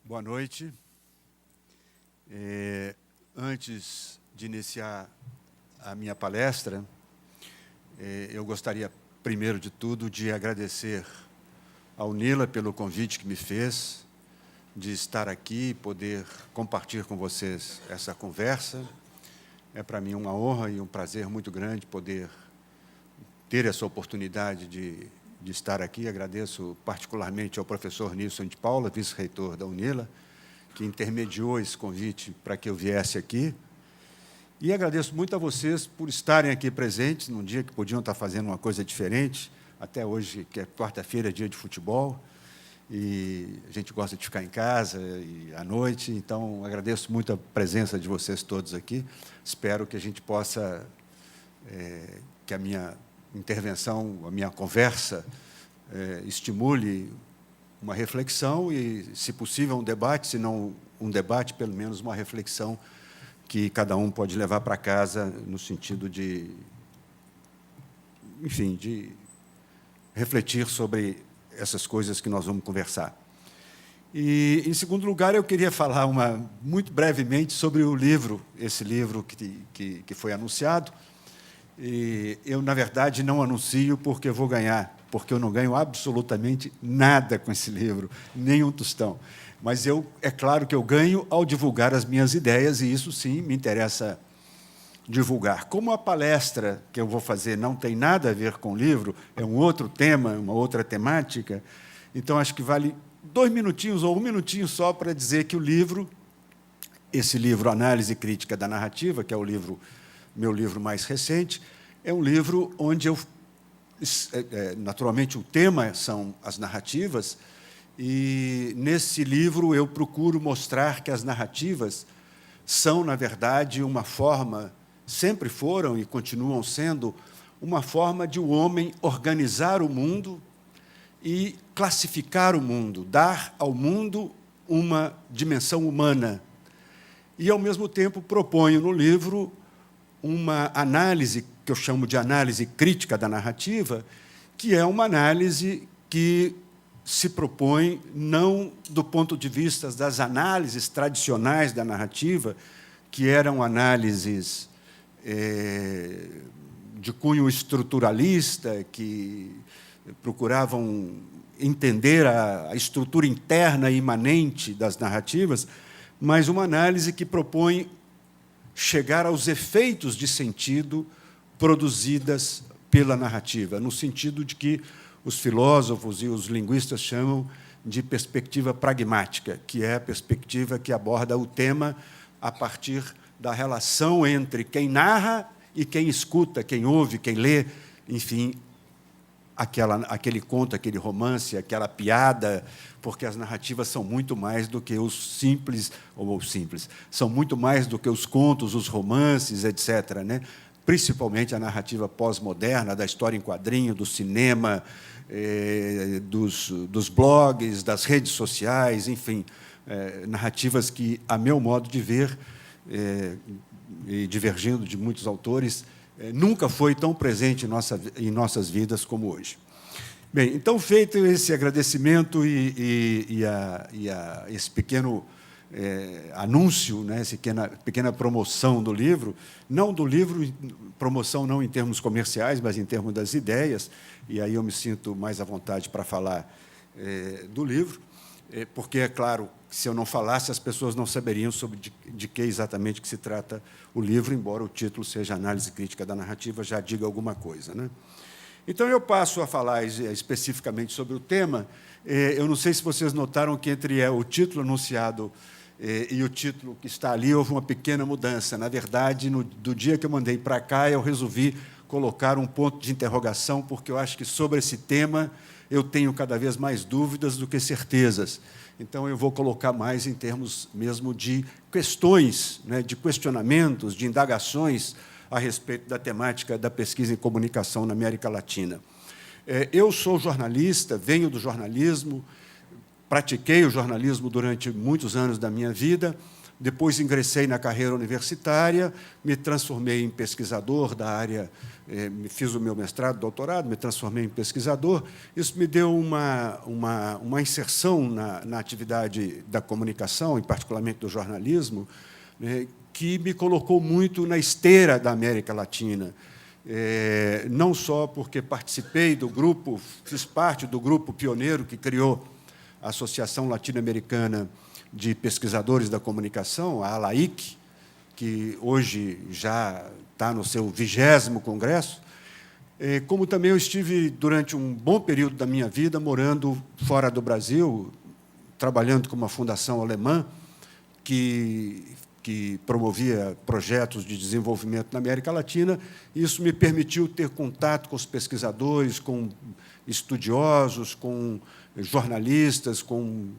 Boa noite. Antes de iniciar a minha palestra, eu gostaria, primeiro de tudo, de agradecer ao Nila pelo convite que me fez, de estar aqui e poder compartilhar com vocês essa conversa. É para mim uma honra e um prazer muito grande poder ter essa oportunidade de estar aqui. Agradeço particularmente ao professor Nilson de Paula, vice-reitor da UNILA, que intermediou esse convite para que eu viesse aqui. E agradeço muito a vocês por estarem aqui presentes, num dia que podiam estar fazendo uma coisa diferente, até hoje, que é quarta-feira, dia de futebol, e a gente gosta de ficar em casa e à noite, então agradeço muito a presença de vocês todos aqui. Espero que a gente possa, que a minha intervenção, a minha conversa, estimule uma reflexão e, se possível, um debate, se não um debate, pelo menos uma reflexão que cada um pode levar para casa no sentido de, enfim, de refletir sobre essas coisas que nós vamos conversar. E, em segundo lugar, eu queria falar muito brevemente sobre o livro, esse livro que foi anunciado. E eu, na verdade, não anuncio porque eu vou ganhar, porque eu não ganho absolutamente nada com esse livro, nem um tostão. Mas é claro que eu ganho ao divulgar as minhas ideias, e isso, sim, me interessa divulgar. Como a palestra que eu vou fazer não tem nada a ver com o livro, é um outro tema, uma outra temática, então acho que vale 2 minutinhos ou 1 minutinho só para dizer que o livro, esse livro Análise Crítica da Narrativa, que é meu livro mais recente, é um livro onde naturalmente, o tema são as narrativas, e, nesse livro, eu procuro mostrar que as narrativas são, na verdade, uma forma, sempre foram e continuam sendo, uma forma de o homem organizar o mundo e classificar o mundo, dar ao mundo uma dimensão humana. E, ao mesmo tempo, proponho no livro uma análise, que eu chamo de análise crítica da narrativa, que é uma análise que se propõe não do ponto de vista das análises tradicionais da narrativa, que eram análises de cunho estruturalista, que procuravam entender a estrutura interna e imanente das narrativas, mas uma análise que propõe chegar aos efeitos de sentido produzidas pela narrativa, no sentido de que os filósofos e os linguistas chamam de perspectiva pragmática, que é a perspectiva que aborda o tema a partir da relação entre quem narra e quem escuta, quem ouve, quem lê, enfim, aquele conto, aquele romance, aquela piada, porque as narrativas são muito mais do que os simples, são muito mais do que os contos, os romances, etc., né? Principalmente a narrativa pós-moderna, da história em quadrinho, do cinema, dos blogs, das redes sociais, enfim, narrativas que, a meu modo de ver, e divergindo de muitos autores, nunca foi tão presente em nossas vidas como hoje. Bem, então, feito esse agradecimento e esse pequeno anúncio, né, essa pequena promoção do livro, promoção não em termos comerciais, mas em termos das ideias, e aí eu me sinto mais à vontade para falar do livro, porque, é claro, se eu não falasse, as pessoas não saberiam de que exatamente que se trata o livro, embora o título seja Análise Crítica da Narrativa, já diga alguma coisa, né? Então, eu passo a falar especificamente sobre o tema. Eu não sei se vocês notaram que, entre o título anunciado e o título que está ali, houve uma pequena mudança. Na verdade, do dia que eu mandei para cá, eu resolvi colocar um ponto de interrogação, porque eu acho que, sobre esse tema, eu tenho cada vez mais dúvidas do que certezas. Então, eu vou colocar mais em termos mesmo de questões, né, de questionamentos, de indagações a respeito da temática da pesquisa em comunicação na América Latina. Eu sou jornalista, venho do jornalismo, pratiquei o jornalismo durante muitos anos da minha vida, depois ingressei na carreira universitária, me transformei em pesquisador da área, fiz o meu mestrado, doutorado, me transformei em pesquisador. Isso me deu uma inserção na atividade da comunicação, e particularmente do jornalismo, né, que me colocou muito na esteira da América Latina. Não só porque participei do grupo, fiz parte do grupo pioneiro que criou a Associação Latino-Americana de Pesquisadores da Comunicação, a ALAIC, que hoje já está no seu 20º congresso, como também eu estive, durante um bom período da minha vida, morando fora do Brasil, trabalhando com uma fundação alemã que promovia projetos de desenvolvimento na América Latina. Isso me permitiu ter contato com os pesquisadores, com estudiosos, com jornalistas, com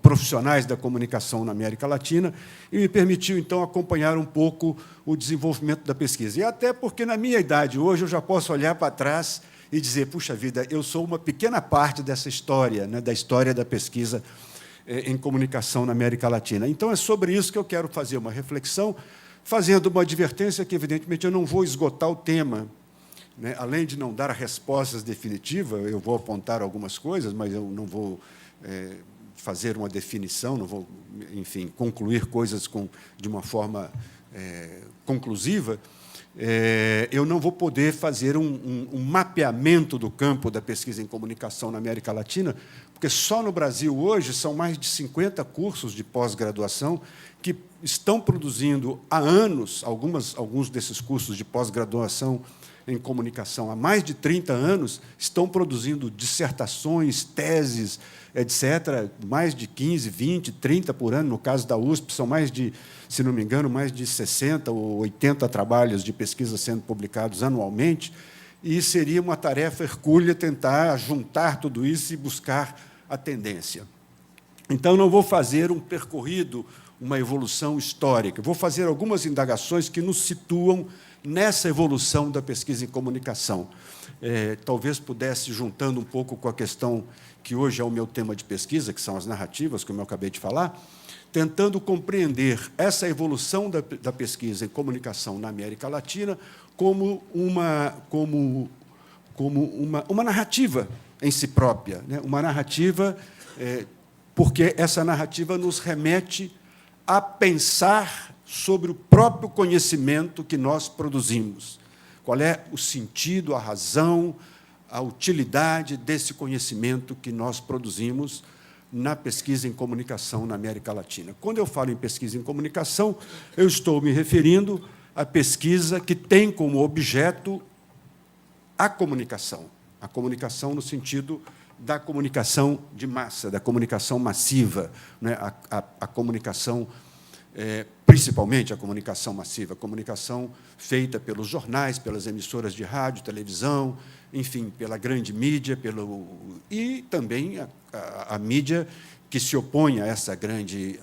profissionais da comunicação na América Latina, e me permitiu, então, acompanhar um pouco o desenvolvimento da pesquisa. E até porque, na minha idade, hoje, eu já posso olhar para trás e dizer, puxa vida, eu sou uma pequena parte dessa história, né, da história da pesquisa em comunicação na América Latina. Então, é sobre isso que eu quero fazer uma reflexão, fazendo uma advertência que, evidentemente, eu não vou esgotar o tema, né? Além de não dar respostas definitivas, eu vou apontar algumas coisas, mas eu não vou fazer uma definição, não vou, enfim, concluir coisas de uma forma conclusiva. Eu não vou poder fazer um mapeamento do campo da pesquisa em comunicação na América Latina, porque só no Brasil, hoje, são mais de 50 cursos de pós-graduação que estão produzindo há anos, alguns desses cursos de pós-graduação em comunicação há mais de 30 anos, estão produzindo dissertações, teses, etc., mais de 15, 20, 30 por ano. No caso da USP, são mais de, se não me engano, mais de 60 ou 80 trabalhos de pesquisa sendo publicados anualmente, e seria uma tarefa hercúlea tentar juntar tudo isso e buscar a tendência. Então, não vou fazer um percorrido, uma evolução histórica. Vou fazer algumas indagações que nos situam nessa evolução da pesquisa em comunicação. Talvez pudesse, juntando um pouco com a questão que hoje é o meu tema de pesquisa, que são as narrativas, como eu acabei de falar, tentando compreender essa evolução da pesquisa em comunicação na América Latina como uma narrativa em si própria, né? Uma narrativa, porque essa narrativa nos remete a pensar sobre o próprio conhecimento que nós produzimos. Qual é o sentido, a razão, a utilidade desse conhecimento que nós produzimos na pesquisa em comunicação na América Latina. Quando eu falo em pesquisa em comunicação, eu estou me referindo à pesquisa que tem como objeto a comunicação no sentido da comunicação de massa, da comunicação massiva, né? A comunicação, principalmente a comunicação massiva, a comunicação feita pelos jornais, pelas emissoras de rádio, televisão, enfim, pela grande mídia, e também a mídia que se opõe a essa grande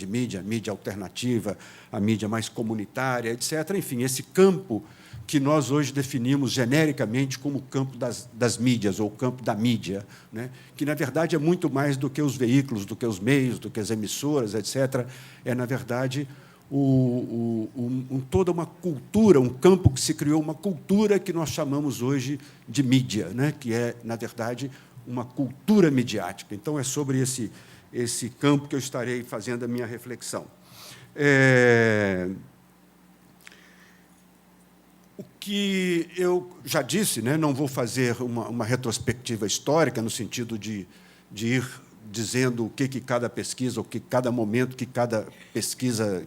mídia, a mídia alternativa, a mídia mais comunitária, etc. Enfim, esse campo que nós hoje definimos genericamente como o campo das mídias, ou o campo da mídia, né? Que, na verdade, é muito mais do que os veículos, do que os meios, do que as emissoras, etc. É, na verdade, toda uma cultura, um campo que se criou, uma cultura que nós chamamos hoje de mídia, né? Que é, na verdade, uma cultura midiática. Então, é sobre esse campo que eu estarei fazendo a minha reflexão. O que eu já disse, né, não vou fazer uma retrospectiva histórica, no sentido de ir dizendo o que cada pesquisa, o que cada momento, que cada pesquisa,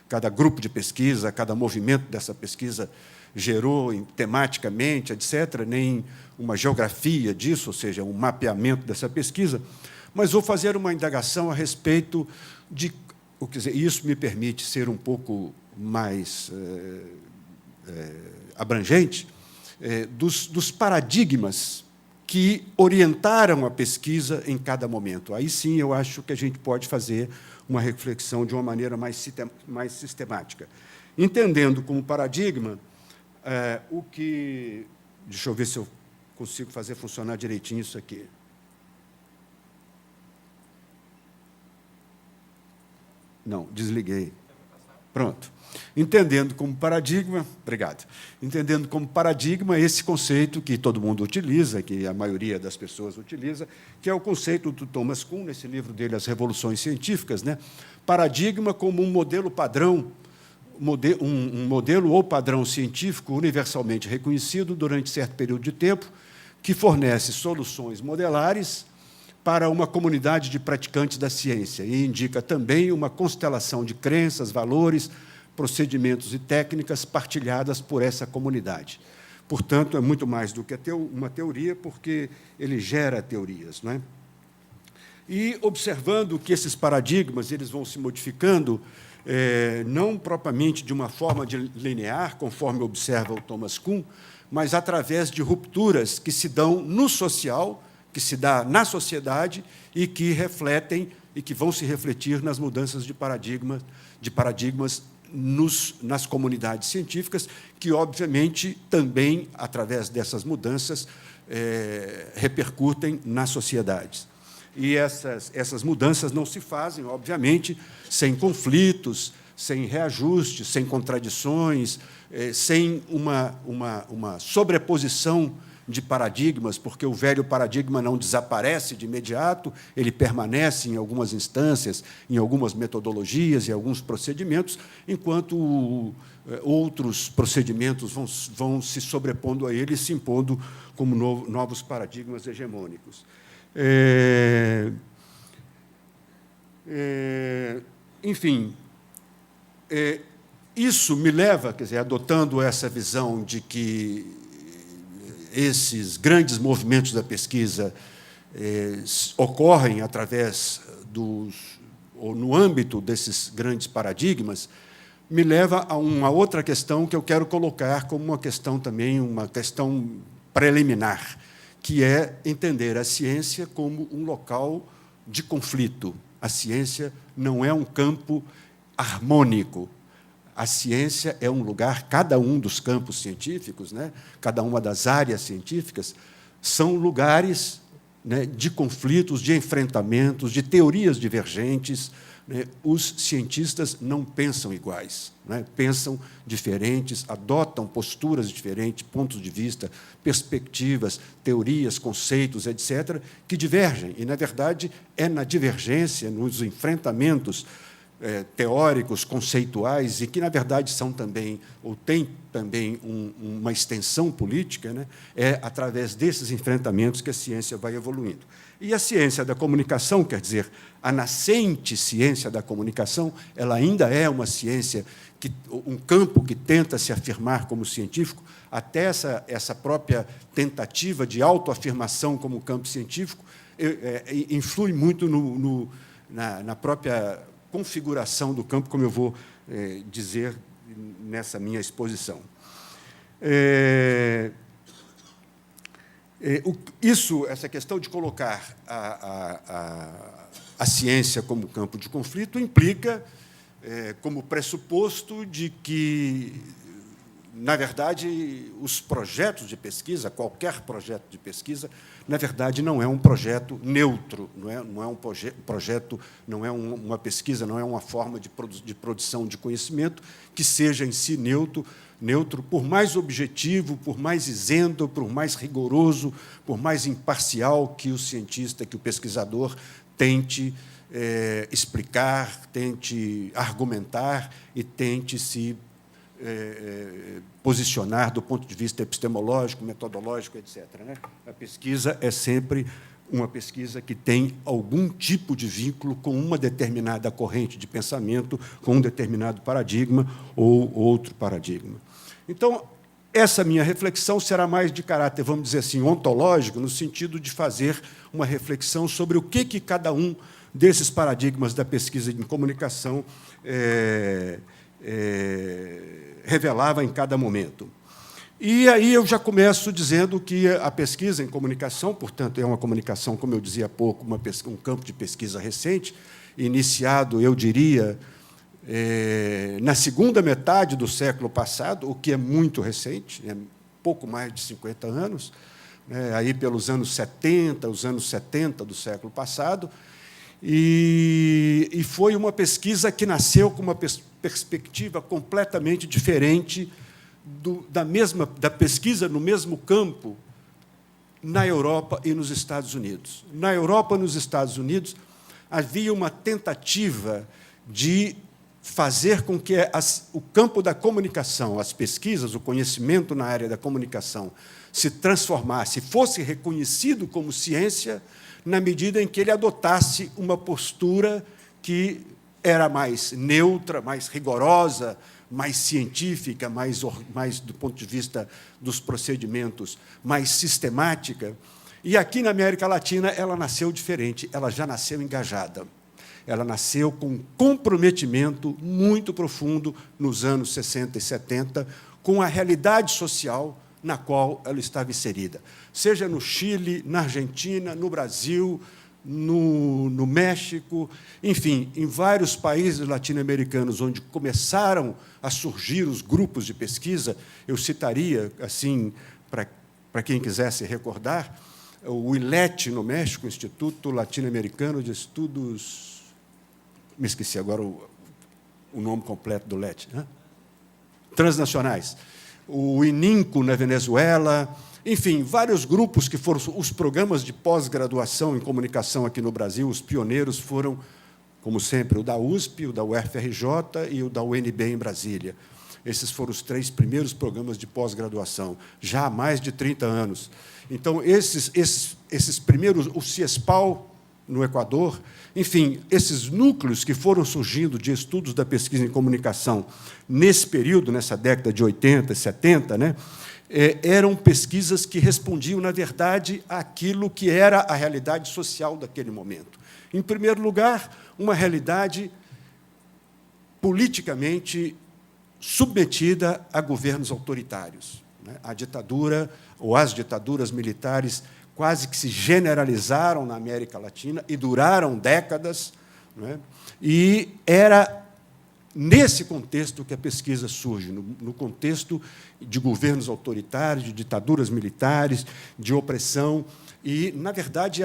cada grupo de pesquisa, cada movimento dessa pesquisa gerou tematicamente, etc., nem uma geografia disso, ou seja, um mapeamento dessa pesquisa, mas vou fazer uma indagação a respeito de... Quer dizer, isso me permite ser um pouco mais abrangente, dos paradigmas que orientaram a pesquisa em cada momento. Aí sim eu acho que a gente pode fazer uma reflexão de uma maneira mais sistemática. Entendendo como paradigma o que... Deixa eu ver se eu consigo fazer funcionar direitinho isso aqui. Não, desliguei. Pronto. Entendendo como paradigma, obrigado. Entendendo como paradigma esse conceito que todo mundo utiliza, que a maioria das pessoas utiliza, que é o conceito do Thomas Kuhn, nesse livro dele, As Revoluções Científicas, né? Paradigma como um modelo padrão, um modelo ou padrão científico universalmente reconhecido durante certo período de tempo, que fornece soluções modelares para uma comunidade de praticantes da ciência e indica também uma constelação de crenças, valores, procedimentos e técnicas partilhadas por essa comunidade. Portanto, é muito mais do que uma teoria, porque ele gera teorias, não é? E, observando que esses paradigmas eles vão se modificando, não propriamente de uma forma linear, conforme observa o Thomas Kuhn, mas através de rupturas que se dão no social, que se dá na sociedade e que refletem e que vão se refletir nas mudanças de paradigmas nas comunidades científicas, que, obviamente, também, através dessas mudanças, repercutem nas sociedades. E essas mudanças não se fazem, obviamente, sem conflitos, sem reajustes, sem contradições, sem uma sobreposição de paradigmas, porque o velho paradigma não desaparece de imediato, ele permanece em algumas instâncias, em algumas metodologias e alguns procedimentos, enquanto outros procedimentos vão se sobrepondo a ele e se impondo como novos paradigmas hegemônicos. Enfim, isso me leva, quer dizer, adotando essa visão de que esses grandes movimentos da pesquisa ocorrem através ou no âmbito desses grandes paradigmas, me leva a uma outra questão que eu quero colocar como uma questão também, uma questão preliminar, que é entender a ciência como um local de conflito. A ciência não é um campo harmônico. A ciência é um lugar, cada um dos campos científicos, né, cada uma das áreas científicas, são lugares, né, de conflitos, de enfrentamentos, de teorias divergentes. Né. Os cientistas não pensam iguais, né, pensam diferentes, adotam posturas diferentes, pontos de vista, perspectivas, teorias, conceitos, etc., que divergem. E, na verdade, é na divergência, nos enfrentamentos teóricos, conceituais, e que, na verdade, são também, ou têm também uma extensão política, né? É através desses enfrentamentos que a ciência vai evoluindo. E a ciência da comunicação, quer dizer, a nascente ciência da comunicação, ela ainda é uma ciência, um campo que tenta se afirmar como científico, até essa própria tentativa de autoafirmação como campo científico influi muito na própria configuração do campo, como eu vou dizer nessa minha exposição. Essa questão de colocar a ciência como campo de conflito implica como pressuposto de que, na verdade, os projetos de pesquisa, qualquer projeto de pesquisa, na verdade, não é um projeto neutro, não é um projeto, não é uma pesquisa, não é uma forma de produção de conhecimento que seja em si neutro, por mais objetivo, por mais isento, por mais rigoroso, por mais imparcial que o cientista, que o pesquisador tente explicar, tente argumentar e tente se posicionar do ponto de vista epistemológico, metodológico, etc. Né? A pesquisa é sempre uma pesquisa que tem algum tipo de vínculo com uma determinada corrente de pensamento, com um determinado paradigma ou outro paradigma. Então, essa minha reflexão será mais de caráter, vamos dizer assim, ontológico, no sentido de fazer uma reflexão sobre o que cada um desses paradigmas da pesquisa em comunicação revelava em cada momento. E aí eu já começo dizendo que a pesquisa em comunicação, portanto, é uma comunicação, como eu dizia há pouco, um campo de pesquisa recente, iniciado, eu diria, na segunda metade do século passado, o que é muito recente, pouco mais de 50 anos, aí pelos anos 70, os anos 70 do século passado, e foi uma pesquisa que nasceu com uma perspectiva completamente diferente da pesquisa no mesmo campo na Europa e nos Estados Unidos. Na Europa e nos Estados Unidos, havia uma tentativa de fazer com que o campo da comunicação, as pesquisas, o conhecimento na área da comunicação, se transformasse, fosse reconhecido como ciência, na medida em que ele adotasse uma postura que era mais neutra, mais rigorosa, mais científica, mais do ponto de vista dos procedimentos, mais sistemática. E aqui na América Latina ela nasceu diferente, ela já nasceu engajada. Ela nasceu com um comprometimento muito profundo nos anos 60 e 70 com a realidade social na qual ela estava inserida, seja no Chile, na Argentina, no Brasil, no México, enfim, em vários países latino-americanos onde começaram a surgir os grupos de pesquisa. Eu citaria, assim, para quem quisesse recordar, o ILET, no México, Instituto Latino-Americano de Estudos... Me esqueci agora o nome completo do LET. Transnacionais. O ININCO, na Venezuela... Enfim, vários grupos que foram os programas de pós-graduação em comunicação aqui no Brasil. Os pioneiros foram, como sempre, o da USP, o da UFRJ e o da UNB em Brasília. Esses foram os 3 primeiros programas de pós-graduação, já há mais de 30 anos. Então, esses primeiros, o CIESPAL, no Equador, enfim, esses núcleos que foram surgindo de estudos da pesquisa em comunicação nesse período, nessa década de 80 e 70, eram pesquisas que respondiam, na verdade, àquilo que era a realidade social daquele momento. Em primeiro lugar, uma realidade politicamente submetida a governos autoritários. A ditadura, ou as ditaduras militares, quase que se generalizaram na América Latina e duraram décadas. E era nesse contexto que a pesquisa surge, no contexto de governos autoritários, de ditaduras militares, de opressão, e, na verdade,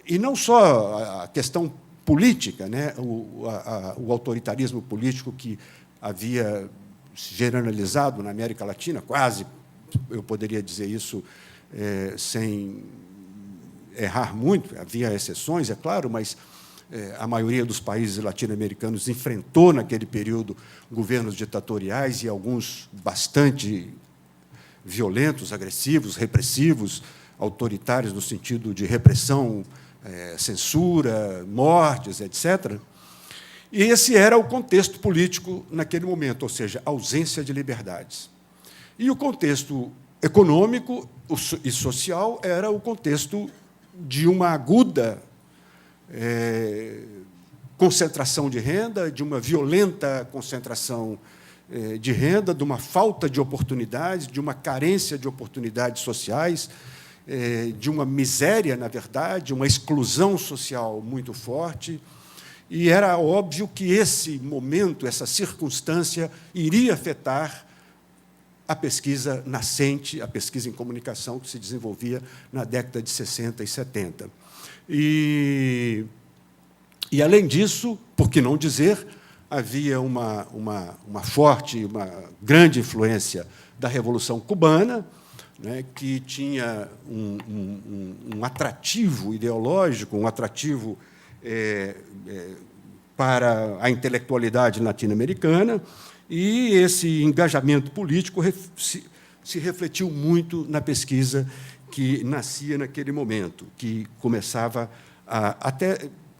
e não só a questão política, o autoritarismo político que havia se generalizado na América Latina, quase, eu poderia dizer isso sem errar muito, havia exceções, é claro, mas a maioria dos países latino-americanos enfrentou, naquele período, governos ditatoriais e alguns bastante violentos, agressivos, repressivos, autoritários no sentido de repressão, censura, mortes, etc. E esse era o contexto político naquele momento, ou seja, ausência de liberdades. E o contexto econômico e social era o contexto de uma aguda concentração de renda, de uma violenta concentração de renda, de uma falta de oportunidades, de uma carência de oportunidades sociais, de uma miséria, na verdade, uma exclusão social muito forte. E era óbvio que esse momento, essa circunstância, iria afetar a pesquisa nascente, a pesquisa em comunicação que se desenvolvia na década de 60 e 70. E além disso, por que não dizer, havia uma forte, uma grande influência da Revolução Cubana, que tinha um atrativo ideológico, um atrativo para a intelectualidade latino-americana, e esse engajamento político se refletiu muito na pesquisa que nascia naquele momento, que começava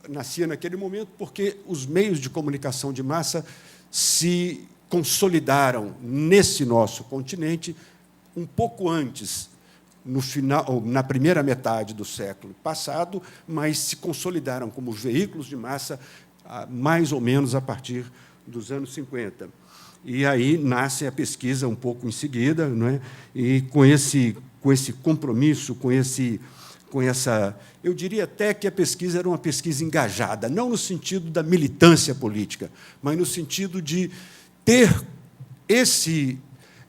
nascia naquele momento porque os meios de comunicação de massa se consolidaram nesse nosso continente um pouco antes, na primeira metade do século passado, mas se consolidaram como veículos de massa mais ou menos a partir dos anos 50. E aí nasce a pesquisa um pouco em seguida, não é? E com esse compromisso, com essa... Eu diria até que a pesquisa era uma pesquisa engajada, não no sentido da militância política, mas no sentido de ter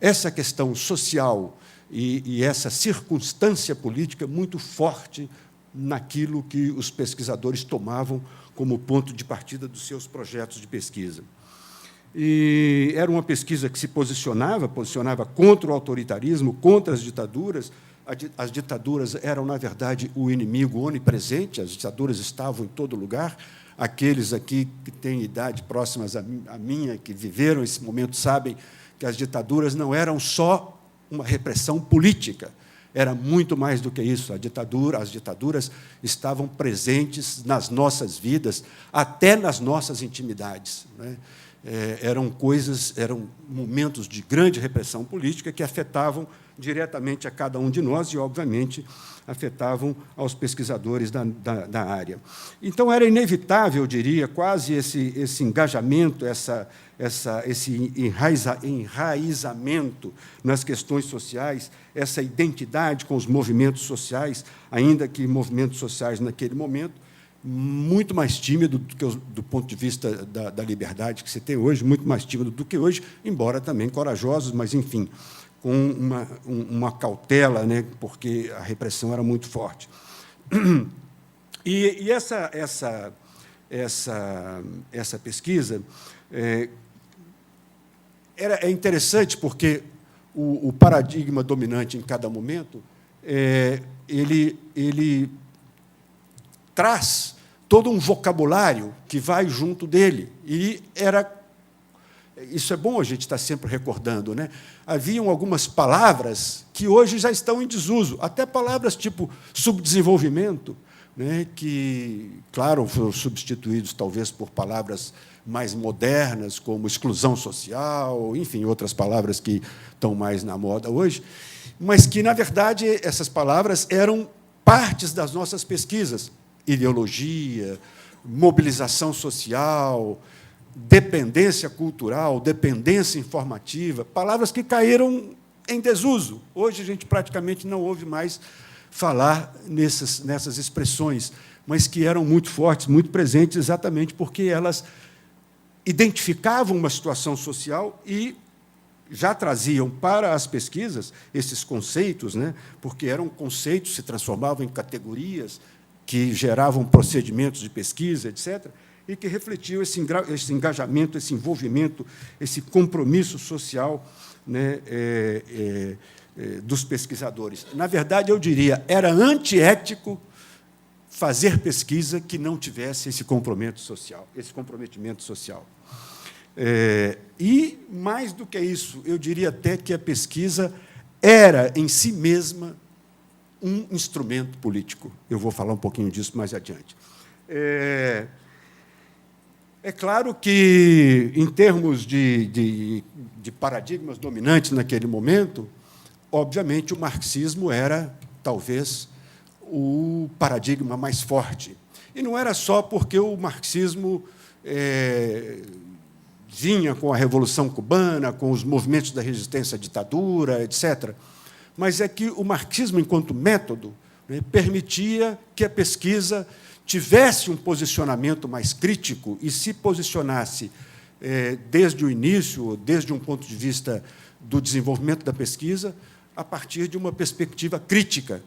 essa questão social e essa circunstância política muito forte naquilo que os pesquisadores tomavam como ponto de partida dos seus projetos de pesquisa. E era uma pesquisa que se posicionava contra o autoritarismo, contra as ditaduras. As ditaduras eram, na verdade, o inimigo onipresente, as ditaduras estavam em todo lugar. Aqueles aqui que têm idade próximas à minha, que viveram esse momento, sabem que as ditaduras não eram só uma repressão política, era muito mais do que isso. As ditaduras estavam presentes nas nossas vidas, até nas nossas intimidades, né? Eram momentos de grande repressão política que afetavam diretamente a cada um de nós e, obviamente, afetavam aos pesquisadores da área. Então, era inevitável, eu diria, quase esse engajamento, esse enraizamento nas questões sociais, essa identidade com os movimentos sociais, ainda que movimentos sociais, naquele momento, muito mais tímido do ponto de vista da liberdade que se tem hoje, muito mais tímido do que hoje, embora também corajosos, mas, enfim, com uma cautela, né, porque a repressão era muito forte. E essa pesquisa é interessante porque o paradigma dominante em cada momento ele traz todo um vocabulário que vai junto dele. E isso é bom a gente estar sempre recordando, né? Haviam algumas palavras que hoje já estão em desuso, até palavras tipo subdesenvolvimento, né, que, claro, foram substituídos talvez por palavras mais modernas, como exclusão social, enfim, outras palavras que estão mais na moda hoje, mas que, na verdade, essas palavras eram partes das nossas pesquisas. Ideologia, mobilização social, dependência cultural, dependência informativa, palavras que caíram em desuso. Hoje a gente praticamente não ouve mais falar nessas expressões, mas que eram muito fortes, muito presentes, exatamente porque elas identificavam uma situação social e já traziam para as pesquisas esses conceitos, né, porque eram conceitos, se transformavam em categorias, que geravam procedimentos de pesquisa, etc., e que refletiam esse engajamento, esse envolvimento, esse compromisso social, né, dos pesquisadores. Na verdade, eu diria, era antiético fazer pesquisa que não tivesse esse comprometimento social. E, mais do que isso, eu diria até que a pesquisa era, em si mesma, um instrumento político. Eu vou falar um pouquinho disso mais adiante. É claro que, em termos de paradigmas dominantes naquele momento, obviamente, o marxismo era, talvez, o paradigma mais forte. E não era só porque o marxismo vinha com a Revolução Cubana, com os movimentos da resistência à ditadura, etc., mas é que o marxismo, enquanto método, né, permitia que a pesquisa tivesse um posicionamento mais crítico e se posicionasse desde o início, desde um ponto de vista do desenvolvimento da pesquisa, a partir de uma perspectiva crítica.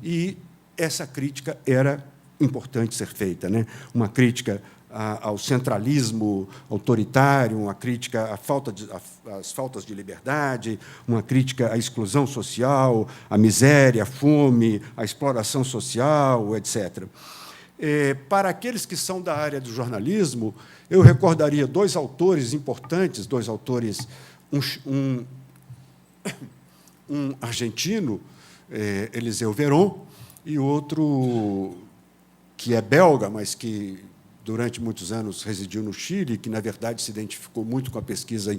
E essa crítica era importante ser feita, né? Uma crítica ao centralismo autoritário, uma crítica às faltas de liberdade, uma crítica à exclusão social, à miséria, à fome, à exploração social, etc. Para aqueles que são da área do jornalismo, eu recordaria dois autores importantes, um argentino, Eliseu Veron, e outro que é belga, mas que durante muitos anos residiu no Chile, que, na verdade, se identificou muito com a pesquisa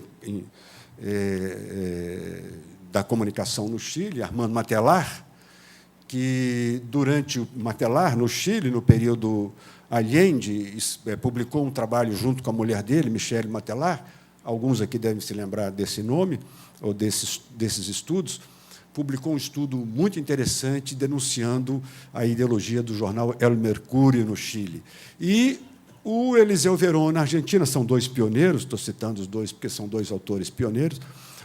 da comunicação no Chile, Armando Matelar, que, durante o Matelar, no Chile, no período Allende, publicou um trabalho junto com a mulher dele, Michelle Matelar, alguns aqui devem se lembrar desse nome, ou desses estudos, publicou um estudo muito interessante denunciando a ideologia do jornal El Mercurio, no Chile. E o Eliseu Verón, na Argentina, são dois pioneiros, estou citando os dois porque são dois autores pioneiros,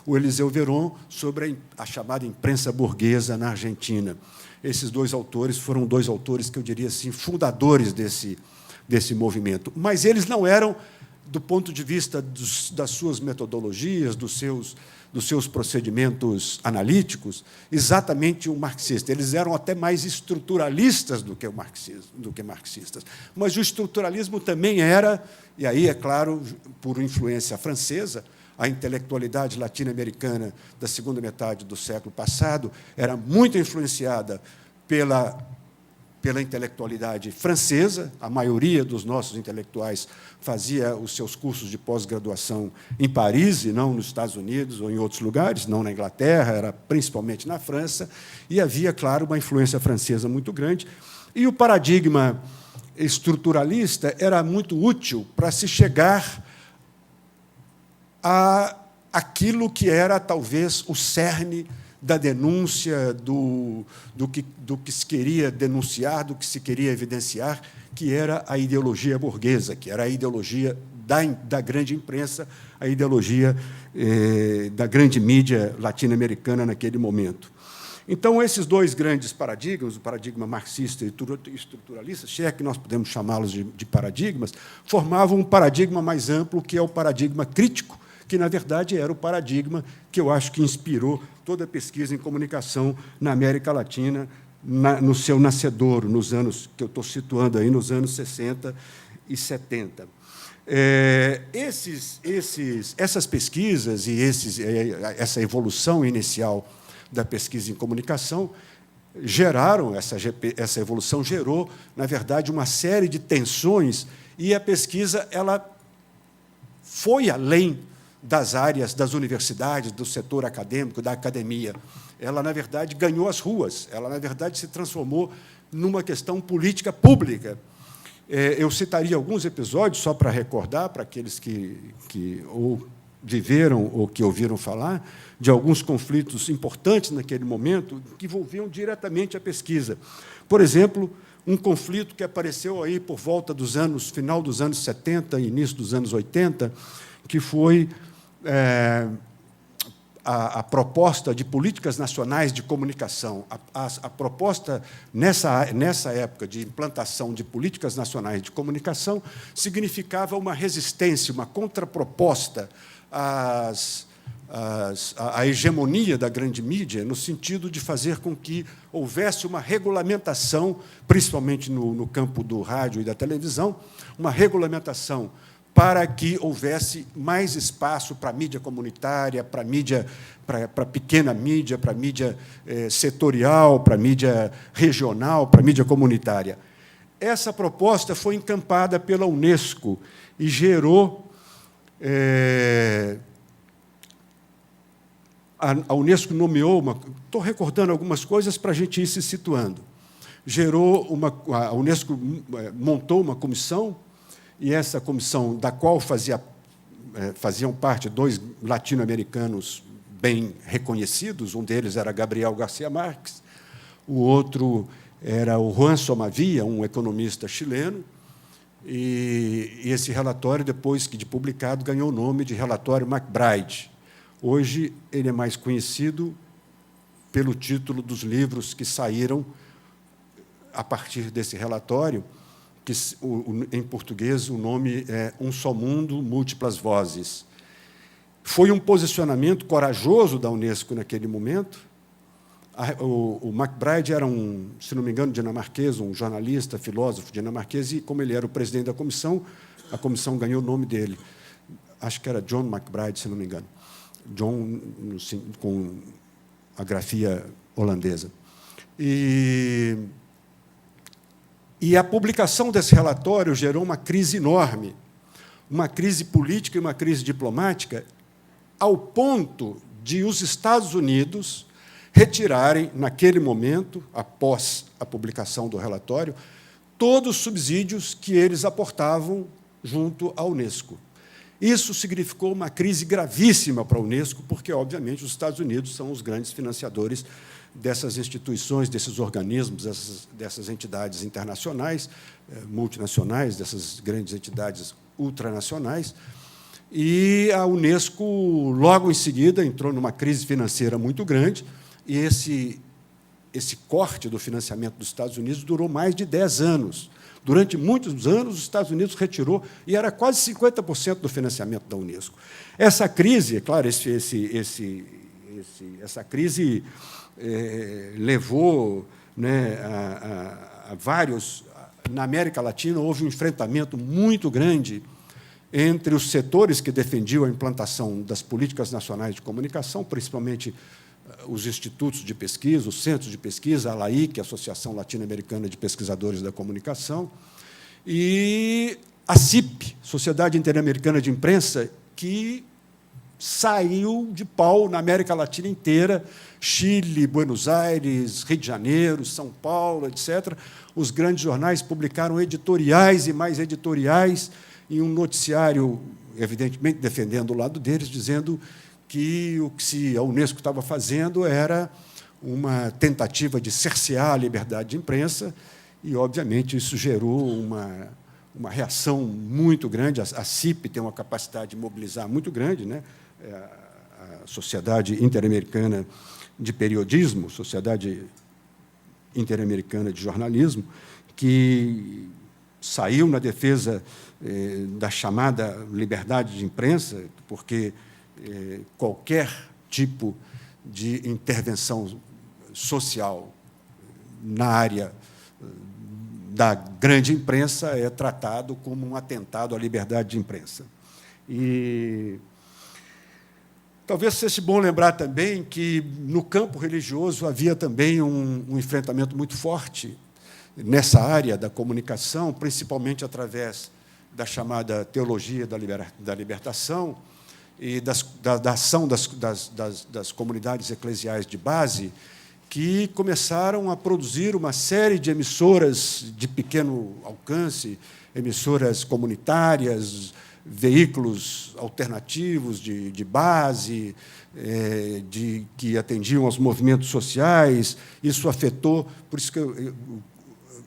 o Eliseu Verón sobre a chamada imprensa burguesa na Argentina. Esses dois autores foram dois autores que eu diria assim, fundadores desse movimento. Mas eles não eram, do ponto de vista das suas metodologias, dos seus procedimentos analíticos, exatamente um marxista. Eles eram até mais estruturalistas do que marxistas. Mas o estruturalismo também era, e aí, é claro, por influência francesa, a intelectualidade latino-americana da segunda metade do século passado era muito influenciada pela intelectualidade francesa. A maioria dos nossos intelectuais fazia os seus cursos de pós-graduação em Paris, e não nos Estados Unidos ou em outros lugares, não na Inglaterra, era principalmente na França, e havia, claro, uma influência francesa muito grande. E o paradigma estruturalista era muito útil para se chegar aquilo que era, talvez, o cerne da denúncia, do que se queria denunciar, do que se queria evidenciar, que era a ideologia burguesa, que era a ideologia da grande imprensa, a ideologia da grande mídia latino-americana naquele momento. Então, esses dois grandes paradigmas, o paradigma marxista e estruturalista, se é que nós podemos chamá-los de paradigmas, formavam um paradigma mais amplo, que é o paradigma crítico, que, na verdade, era o paradigma que eu acho que inspirou toda a pesquisa em comunicação na América Latina, no seu nascedouro, nos anos que eu estou situando aí, nos anos 60 e 70. Essas pesquisas e essa evolução inicial da pesquisa em comunicação geraram, essa evolução gerou, na verdade, uma série de tensões, e a pesquisa ela foi além das áreas das universidades, do setor acadêmico, da academia. Ela, na verdade, ganhou as ruas, ela, na verdade, se transformou numa questão política pública. Eu citaria alguns episódios, só para recordar, para aqueles que ou viveram ou que ouviram falar, de alguns conflitos importantes naquele momento, que envolviam diretamente a pesquisa. Por exemplo, um conflito que apareceu aí por volta dos final dos anos 70, início dos anos 80, que foi a proposta de políticas nacionais de comunicação. A proposta, nessa época de implantação de políticas nacionais de comunicação, significava uma resistência, uma contraproposta à hegemonia da grande mídia, no sentido de fazer com que houvesse uma regulamentação, principalmente no campo do rádio e da televisão, uma regulamentação para que houvesse mais espaço para a mídia comunitária, para a pequena mídia, para a mídia setorial, para a mídia regional, para a mídia comunitária. Essa proposta foi encampada pela Unesco e gerou... a Unesco nomeou estou recordando algumas coisas para a gente ir se situando. A Unesco montou uma comissão, e essa comissão, da qual faziam parte dois latino-americanos bem reconhecidos, um deles era Gabriel García Márquez, o outro era o Juan Somavia, um economista chileno, e esse relatório, depois de publicado, ganhou o nome de Relatório MacBride. Hoje, ele é mais conhecido pelo título dos livros que saíram a partir desse relatório, que, em português, o nome é Um Só Mundo, Múltiplas Vozes. Foi um posicionamento corajoso da Unesco naquele momento. O MacBride era se não me engano, dinamarquês, um jornalista, filósofo dinamarquês, e, como ele era o presidente da comissão, a comissão ganhou o nome dele. Acho que era John MacBride, se não me engano. John, com a grafia holandesa. E a publicação desse relatório gerou uma crise enorme, uma crise política e uma crise diplomática, ao ponto de os Estados Unidos retirarem, naquele momento, após a publicação do relatório, todos os subsídios que eles aportavam junto à Unesco. Isso significou uma crise gravíssima para a Unesco, porque, obviamente, os Estados Unidos são os grandes financiadores dessas instituições, desses organismos, dessas entidades internacionais, multinacionais, dessas grandes entidades ultranacionais. E a Unesco, logo em seguida, entrou numa crise financeira muito grande, e esse corte do financiamento dos Estados Unidos durou mais de 10 anos. Durante muitos anos, os Estados Unidos retirou, e era quase 50% do financiamento da Unesco. Essa crise, é claro, essa crise levou, né, a vários... Na América Latina, houve um enfrentamento muito grande entre os setores que defendiam a implantação das políticas nacionais de comunicação, principalmente os institutos de pesquisa, os centros de pesquisa, a ALAIC, a Associação Latino-Americana de Pesquisadores da Comunicação, e a CIP, Sociedade Interamericana de Imprensa, que saiu de pau na América Latina inteira, Chile, Buenos Aires, Rio de Janeiro, São Paulo, etc. Os grandes jornais publicaram editoriais e mais editoriais, em um noticiário, evidentemente, defendendo o lado deles, dizendo que o que a Unesco estava fazendo era uma tentativa de cercear a liberdade de imprensa, e, obviamente, isso gerou uma reação muito grande. A CIP tem uma capacidade de mobilizar muito grande, né? A Sociedade Interamericana de Periodismo, Sociedade Interamericana de Jornalismo, que saiu na defesa da chamada liberdade de imprensa, porque qualquer tipo de intervenção social na área da grande imprensa é tratado como um atentado à liberdade de imprensa. E talvez fosse bom lembrar também que, no campo religioso, havia também um enfrentamento muito forte nessa área da comunicação, principalmente através da chamada teologia da libertação e da ação das comunidades eclesiais de base, que começaram a produzir uma série de emissoras de pequeno alcance, emissoras comunitárias, veículos alternativos de base, que atendiam aos movimentos sociais. Isso afetou, por isso que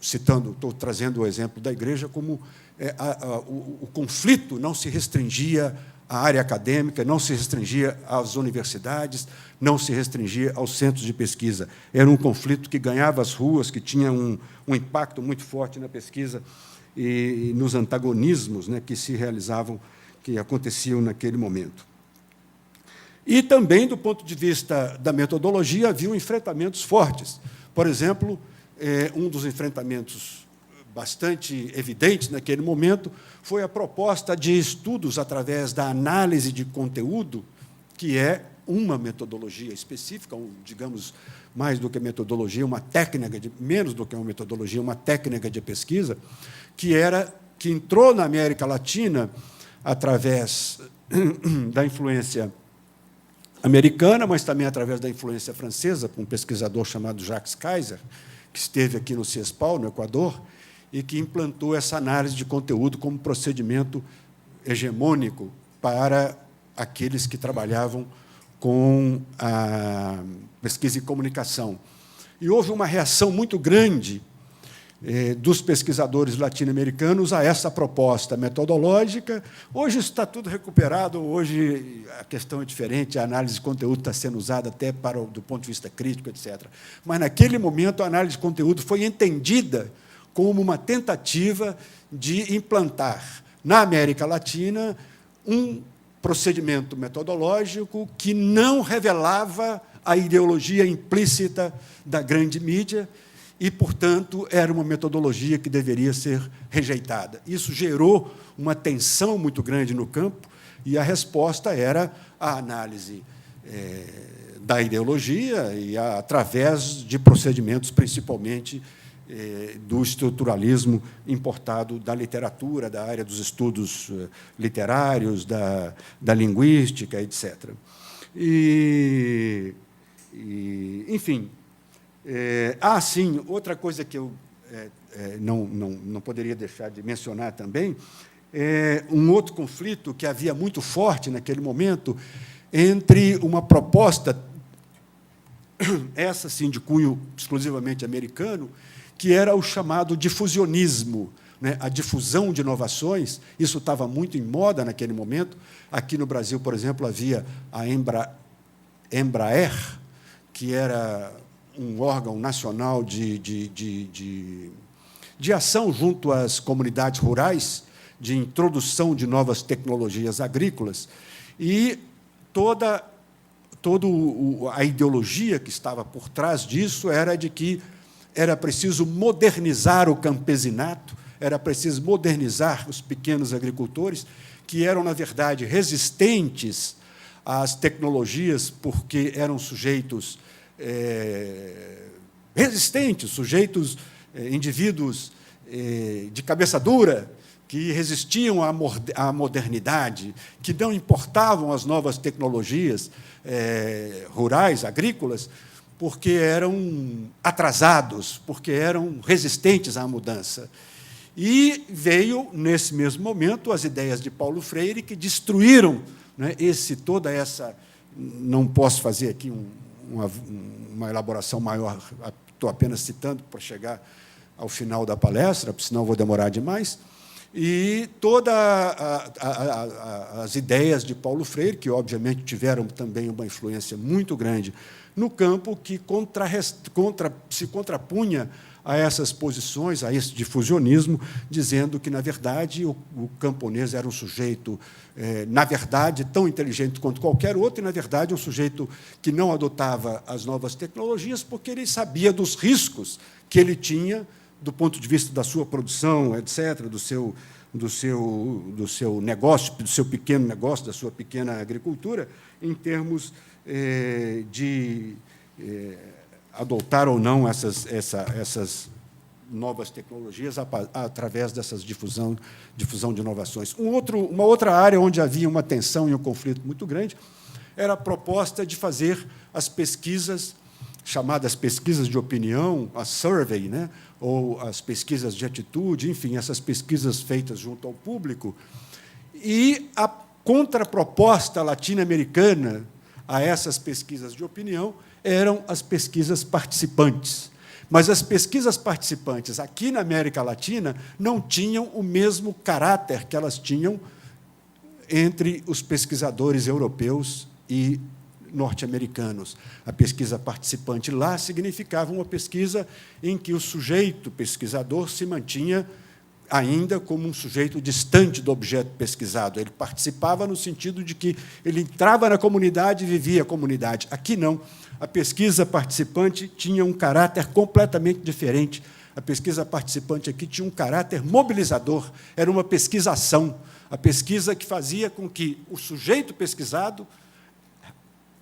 estou trazendo o exemplo da igreja, como o conflito não se restringia à área acadêmica, não se restringia às universidades, não se restringia aos centros de pesquisa. Era um conflito que ganhava as ruas, que tinha um impacto muito forte na pesquisa e nos antagonismos, né, que se realizavam, que aconteciam naquele momento. E também, do ponto de vista da metodologia, havia enfrentamentos fortes. Por exemplo, um dos enfrentamentos bastante evidentes naquele momento foi a proposta de estudos através da análise de conteúdo, que é uma metodologia específica, digamos, mais do que metodologia, uma técnica, menos do que uma metodologia, uma técnica de pesquisa, que entrou na América Latina através da influência americana, mas também através da influência francesa, com um pesquisador chamado Jacques Kaiser, que esteve aqui no CIESPAL, no Equador, e que implantou essa análise de conteúdo como procedimento hegemônico para aqueles que trabalhavam com a pesquisa e comunicação. E houve uma reação muito grande dos pesquisadores latino-americanos a essa proposta metodológica. Hoje isso está tudo recuperado, hoje a questão é diferente, a análise de conteúdo está sendo usada até do ponto de vista crítico, etc. Mas, naquele momento, a análise de conteúdo foi entendida como uma tentativa de implantar na América Latina um procedimento metodológico que não revelava a ideologia implícita da grande mídia e, portanto, era uma metodologia que deveria ser rejeitada. Isso gerou uma tensão muito grande no campo, e a resposta era a análise da ideologia e através de procedimentos, principalmente, do estruturalismo importado da literatura, da área dos estudos literários, da linguística, etc. Enfim, sim, outra coisa que eu não poderia deixar de mencionar também um outro conflito que havia muito forte naquele momento entre uma proposta, essa sim de cunho exclusivamente americano, que era o chamado difusionismo, né? A difusão de inovações. Isso estava muito em moda naquele momento. Aqui no Brasil, por exemplo, havia a Embraer, que era um órgão nacional de ação junto às comunidades rurais, de introdução de novas tecnologias agrícolas, e toda a ideologia que estava por trás disso era de que era preciso modernizar o campesinato, era preciso modernizar os pequenos agricultores, que eram, na verdade, resistentes às tecnologias, porque eram sujeitos resistentes, sujeitos, indivíduos de cabeça dura, que resistiam à modernidade, que não importavam as novas tecnologias rurais, agrícolas, porque eram atrasados, porque eram resistentes à mudança. E veio, nesse mesmo momento, as ideias de Paulo Freire, que destruíram, né, toda essa... Não posso fazer aqui uma elaboração maior, estou apenas citando para chegar ao final da palestra, senão vou demorar demais. E todas as ideias de Paulo Freire, que, obviamente, tiveram também uma influência muito grande no campo, que se contrapunha a essas posições, a esse difusionismo, dizendo que, na verdade, o camponês era um sujeito, na verdade, tão inteligente quanto qualquer outro, e, na verdade, um sujeito que não adotava as novas tecnologias porque ele sabia dos riscos que ele tinha do ponto de vista da sua produção, etc., do seu negócio, do seu pequeno negócio, da sua pequena agricultura, em termos de adotar ou não essas novas tecnologias através dessas difusão de inovações. Uma outra área onde havia uma tensão e um conflito muito grande era a proposta de fazer as pesquisas, chamadas pesquisas de opinião, a survey, né? Ou as pesquisas de atitude, enfim, essas pesquisas feitas junto ao público. E a contraproposta latino-americana a essas pesquisas de opinião eram as pesquisas participantes. Mas as pesquisas participantes aqui na América Latina não tinham o mesmo caráter que elas tinham entre os pesquisadores europeus e norte-americanos. A pesquisa participante lá significava uma pesquisa em que o sujeito pesquisador se mantinha ainda como um sujeito distante do objeto pesquisado. Ele participava no sentido de que ele entrava na comunidade e vivia a comunidade. Aqui, não. A pesquisa participante tinha um caráter completamente diferente. A pesquisa participante aqui tinha um caráter mobilizador, era uma pesquisação, a pesquisa que fazia com que o sujeito pesquisado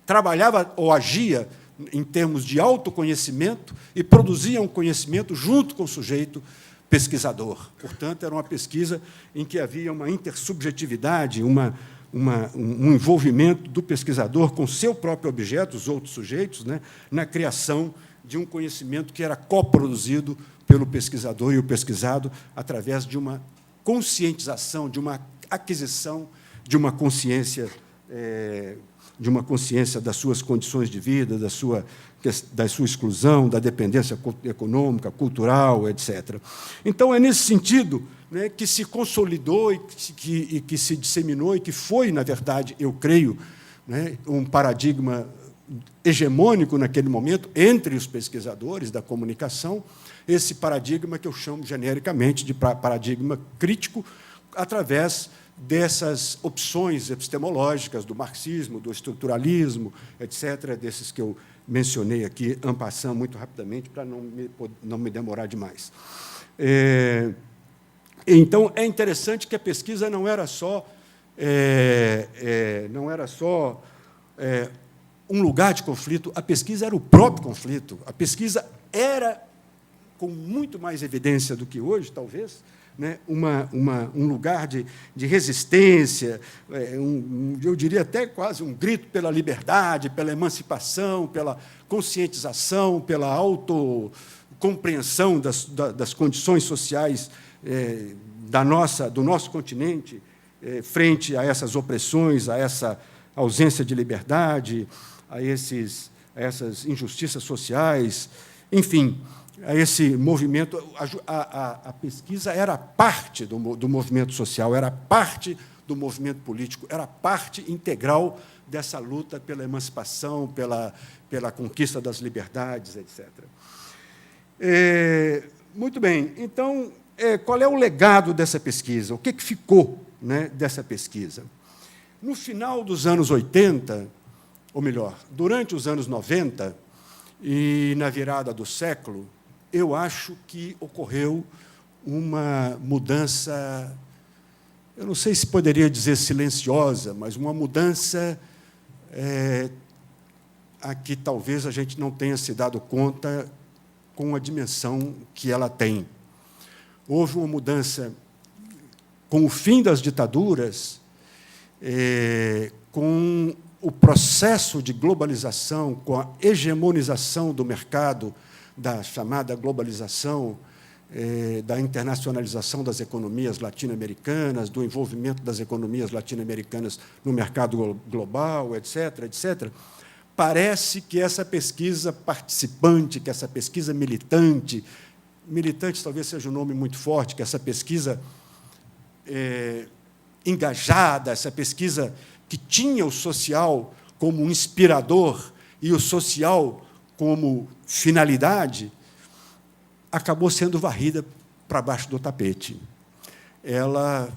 trabalhava ou agia em termos de autoconhecimento e produzia um conhecimento junto com o sujeito pesquisador. Portanto, era uma pesquisa em que havia uma intersubjetividade, um envolvimento do pesquisador com seu próprio objeto, os outros sujeitos, né, na criação de um conhecimento que era coproduzido pelo pesquisador e o pesquisado através de uma conscientização, de uma aquisição de uma consciência das suas condições de vida, da sua exclusão, da dependência econômica, cultural, etc. Então, é nesse sentido, né, que se consolidou e que se disseminou, e que foi, na verdade, eu creio, né, um paradigma hegemônico naquele momento entre os pesquisadores da comunicação, esse paradigma que eu chamo genericamente de paradigma crítico, através dessas opções epistemológicas do marxismo, do estruturalismo, etc., desses que eu mencionei aqui, en passant, muito rapidamente, para não me demorar demais. Então, é interessante que a pesquisa não era só um lugar de conflito, a pesquisa era o próprio conflito. A pesquisa era, com muito mais evidência do que hoje, talvez, né, um lugar de resistência, eu diria até quase um grito pela liberdade, pela emancipação, pela conscientização, pela autocompreensão das condições sociais do nosso continente frente a essas opressões, a essa ausência de liberdade, a essas injustiças sociais, enfim, a esse movimento. A pesquisa era parte do movimento social, era parte do movimento político, era parte integral dessa luta pela emancipação, pela conquista das liberdades, etc. Muito bem. Então, qual é o legado dessa pesquisa? O que ficou, né, dessa pesquisa? No final dos anos 80, ou melhor, durante os anos 90 e na virada do século, eu acho que ocorreu uma mudança, eu não sei se poderia dizer silenciosa, mas uma mudança a que talvez a gente não tenha se dado conta com a dimensão que ela tem. Houve uma mudança com o fim das ditaduras, com o processo de globalização, com a hegemonização do mercado, da chamada globalização, da internacionalização das economias latino-americanas, do envolvimento das economias latino-americanas no mercado global, etc., etc., parece que essa pesquisa participante, que essa pesquisa militante talvez seja um nome muito forte, que essa pesquisa engajada, essa pesquisa que tinha o social como um inspirador e o social como finalidade, acabou sendo varrida para baixo do tapete. Ela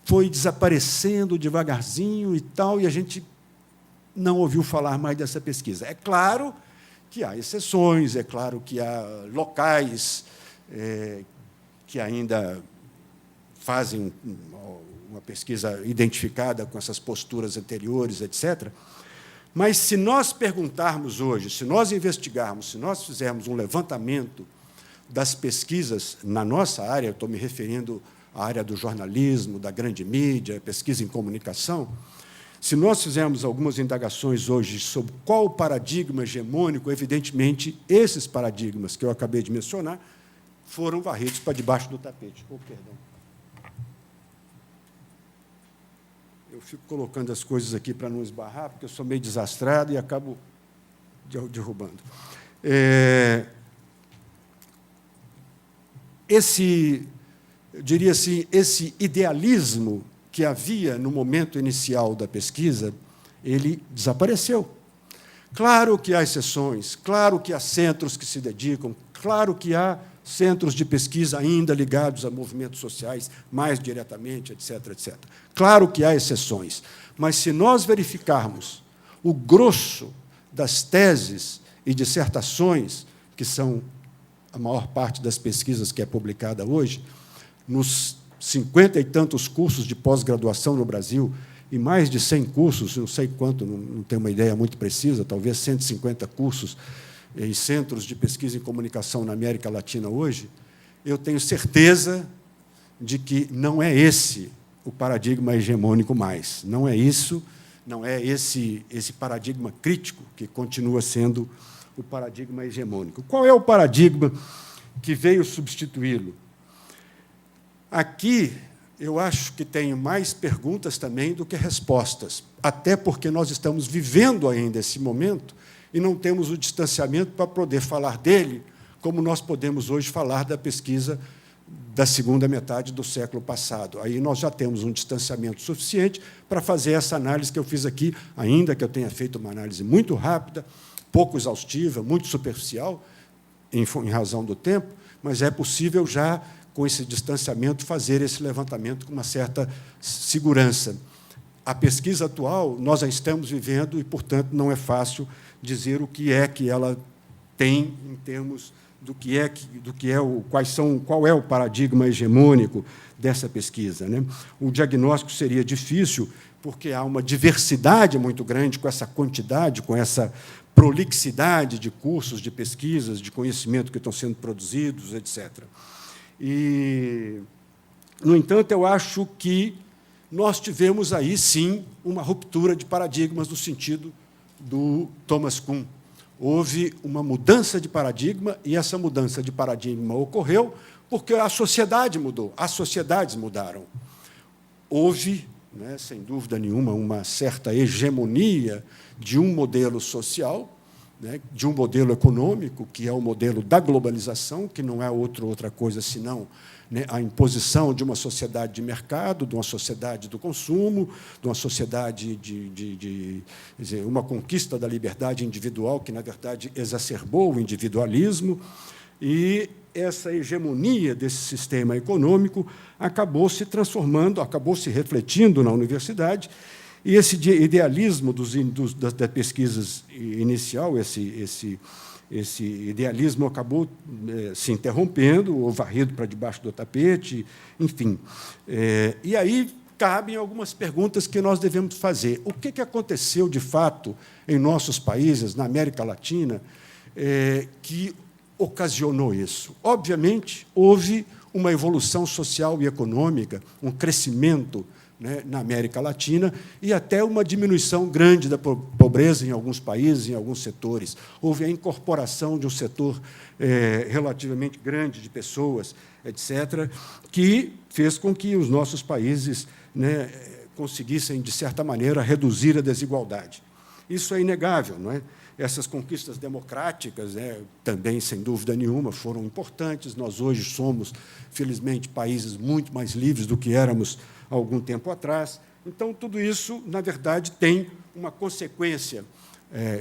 foi desaparecendo devagarzinho e tal, e a gente não ouviu falar mais dessa pesquisa. É claro que há exceções, é claro que há locais que ainda fazem uma pesquisa identificada com essas posturas anteriores, etc. Mas, se nós perguntarmos hoje, se nós investigarmos, se nós fizermos um levantamento das pesquisas na nossa área, eu estou me referindo à área do jornalismo, da grande mídia, pesquisa em comunicação, se nós fizermos algumas indagações hoje sobre qual o paradigma hegemônico, evidentemente, esses paradigmas que eu acabei de mencionar foram varridos para debaixo do tapete. Perdão. Eu fico colocando as coisas aqui para não esbarrar, porque eu sou meio desastrado e acabo derrubando. Eu diria assim, esse idealismo que havia no momento inicial da pesquisa, ele desapareceu. Claro que há exceções, claro que há centros que se dedicam, claro que há centros de pesquisa ainda ligados a movimentos sociais, mais diretamente, etc., etc. Claro que há exceções, mas, se nós verificarmos o grosso das teses e dissertações, que são a maior parte das pesquisas que é publicada hoje, nos 50 e tantos cursos de pós-graduação no Brasil, e mais de 100 cursos, não sei quanto, não tenho uma ideia muito precisa, talvez 150 cursos em centros de pesquisa em comunicação na América Latina hoje, eu tenho certeza de que não é esse o paradigma hegemônico mais. Não é isso, não é esse paradigma crítico que continua sendo o paradigma hegemônico. Qual é o paradigma que veio substituí-lo? Aqui, eu acho que tenho mais perguntas também do que respostas, até porque nós estamos vivendo ainda esse momento e não temos o distanciamento para poder falar dele, como nós podemos hoje falar da pesquisa da segunda metade do século passado. Aí nós já temos um distanciamento suficiente para fazer essa análise que eu fiz aqui, ainda que eu tenha feito uma análise muito rápida, pouco exaustiva, muito superficial, em razão do tempo, mas é possível já, com esse distanciamento, fazer esse levantamento com uma certa segurança. A pesquisa atual, nós já estamos vivendo e, portanto, não é fácil dizer o que é que ela tem em termos qual é o paradigma hegemônico dessa pesquisa, né? O diagnóstico seria difícil, porque há uma diversidade muito grande com essa quantidade, com essa prolixidade de cursos, de pesquisas, de conhecimento que estão sendo produzidos, etc. No entanto, eu acho que nós tivemos aí, sim, uma ruptura de paradigmas no sentido do Thomas Kuhn. Houve uma mudança de paradigma, e essa mudança de paradigma ocorreu porque a sociedade mudou, as sociedades mudaram. Houve, né, sem dúvida nenhuma, uma certa hegemonia de um modelo social, né, de um modelo econômico, que é o modelo da globalização, que não é outra coisa senão, né, a imposição de uma sociedade de mercado, de uma sociedade do consumo, de uma sociedade quer dizer, uma conquista da liberdade individual, que, na verdade, exacerbou o individualismo, e essa hegemonia desse sistema econômico acabou se transformando, acabou se refletindo na universidade, e esse idealismo das pesquisas inicial, esse idealismo acabou se interrompendo, ou varrido para debaixo do tapete, enfim. E aí cabem algumas perguntas que nós devemos fazer. O que aconteceu, de fato, em nossos países, na América Latina, que ocasionou isso? Obviamente, houve uma evolução social e econômica, um crescimento, né, na América Latina, e até uma diminuição grande da pobreza em alguns países, em alguns setores. Houve a incorporação de um setor relativamente grande de pessoas, etc., que fez com que os nossos países, né, conseguissem, de certa maneira, reduzir a desigualdade. Isso é inegável, não é? Essas conquistas democráticas, né, também, sem dúvida nenhuma, foram importantes. Nós, hoje, somos, felizmente, países muito mais livres do que éramos há algum tempo atrás. Então, tudo isso, na verdade, tem uma consequência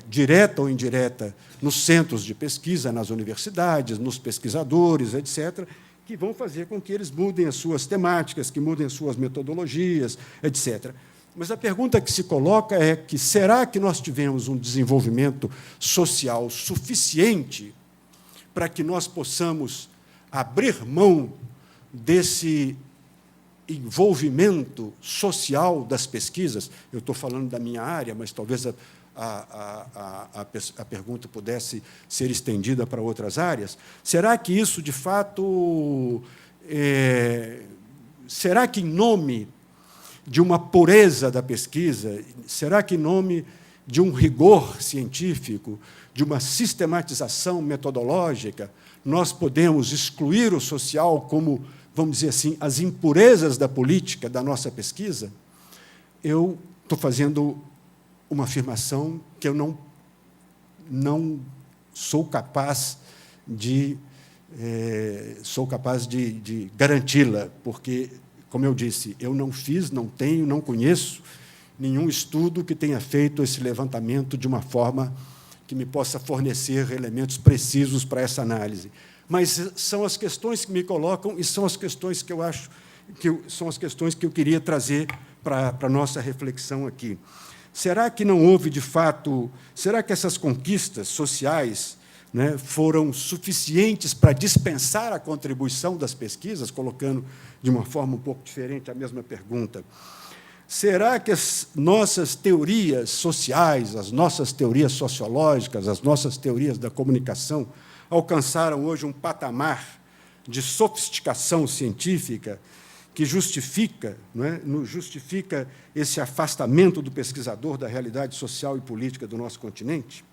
direta ou indireta nos centros de pesquisa, nas universidades, nos pesquisadores, etc., que vão fazer com que eles mudem as suas temáticas, que mudem as suas metodologias, etc. Mas a pergunta que se coloca é que será que nós tivemos um desenvolvimento social suficiente para que nós possamos abrir mão desse envolvimento social das pesquisas? Eu estou falando da minha área, mas talvez a pergunta pudesse ser estendida para outras áreas. Será que isso, de fato, será que, em nome de uma pureza da pesquisa, será que, em nome de um rigor científico, de uma sistematização metodológica, nós podemos excluir o social como, vamos dizer assim, as impurezas da política da nossa pesquisa? Eu estou fazendo uma afirmação que eu não sou capaz de garanti-la, porque, como eu disse, eu não fiz, não tenho, não conheço nenhum estudo que tenha feito esse levantamento de uma forma que me possa fornecer elementos precisos para essa análise. Mas são as questões que me colocam e são as questões que eu acho são as questões que eu queria trazer para a nossa reflexão aqui. Será que não houve, de fato, será que essas conquistas sociais, né, foram suficientes para dispensar a contribuição das pesquisas, colocando de uma forma um pouco diferente a mesma pergunta? Será que as nossas teorias sociais, as nossas teorias sociológicas, as nossas teorias da comunicação alcançaram hoje um patamar de sofisticação científica que justifica, não é, justifica esse afastamento do pesquisador da realidade social e política do nosso continente?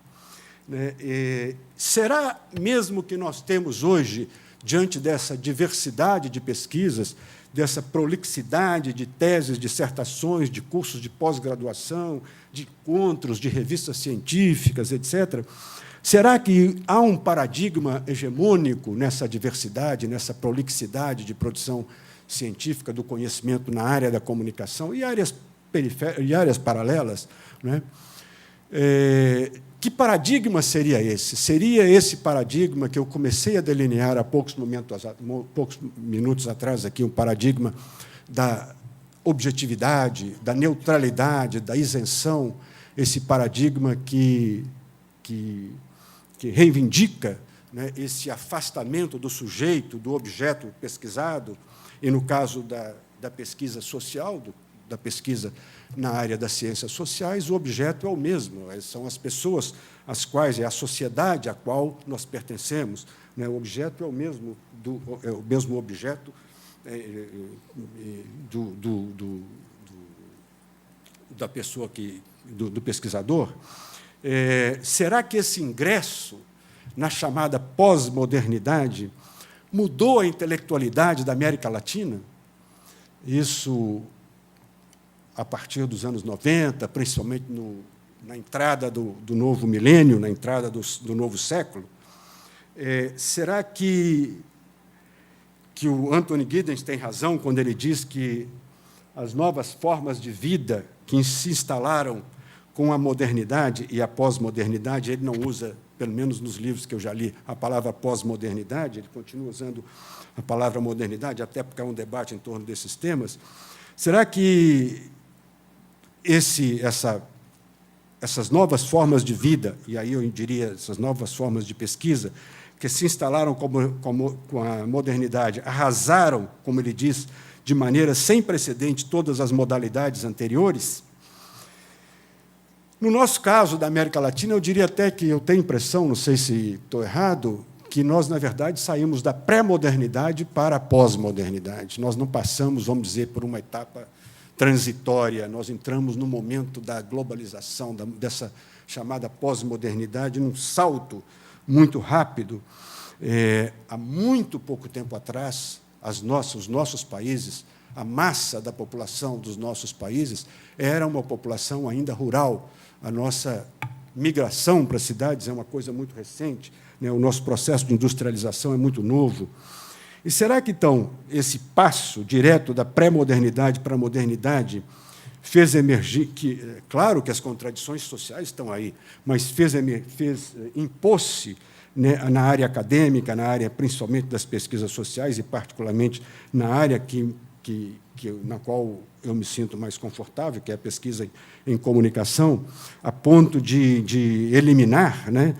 Será mesmo que nós temos hoje, diante dessa diversidade de pesquisas, dessa prolixidade de teses, dissertações, de cursos de pós-graduação, de encontros, de revistas científicas, etc., será que há um paradigma hegemônico nessa diversidade, nessa prolixidade de produção científica do conhecimento na área da comunicação e áreas paralelas? Né? Que paradigma seria esse? Seria esse paradigma que eu comecei a delinear há poucos minutos atrás, aqui, um paradigma da objetividade, da neutralidade, da isenção, esse paradigma que reivindica, né, esse afastamento do sujeito, do objeto pesquisado, e, no caso da pesquisa social, da pesquisa na área das ciências sociais, o objeto é o mesmo, são as pessoas às quais, é a sociedade à qual nós pertencemos, né? O objeto é o mesmo objeto da pessoa do pesquisador. Será que esse ingresso na chamada pós-modernidade mudou a intelectualidade da América Latina. Isso, a partir dos anos 90, principalmente na entrada do novo milênio, na entrada do novo século. Será que o Anthony Giddens tem razão quando ele diz que as novas formas de vida que se instalaram com a modernidade e a pós-modernidade, ele não usa, pelo menos nos livros que eu já li, a palavra pós-modernidade, ele continua usando a palavra modernidade, até porque há um debate em torno desses temas. Será que essas novas formas de vida, e aí eu diria essas novas formas de pesquisa, que se instalaram com a modernidade, arrasaram, como ele diz, de maneira sem precedente todas as modalidades anteriores? No nosso caso, da América Latina, eu diria até que eu tenho a impressão, não sei se estou errado, que nós, na verdade, saímos da pré-modernidade para a pós-modernidade. Nós não passamos, vamos dizer, por uma etapa transitória, nós entramos no momento da globalização, dessa chamada pós-modernidade, num salto muito rápido. Há muito pouco tempo atrás, os nossos países, a massa da população dos nossos países era uma população ainda rural. A nossa migração para as cidades é uma coisa muito recente, né? O nosso processo de industrialização é muito novo. E será que, então, esse passo direto da pré-modernidade para a modernidade fez emergir, claro que as contradições sociais estão aí, mas impôs-se, né, na área acadêmica, na área principalmente das pesquisas sociais e particularmente na área na qual eu me sinto mais confortável, que é a pesquisa em comunicação, a ponto de eliminar, né,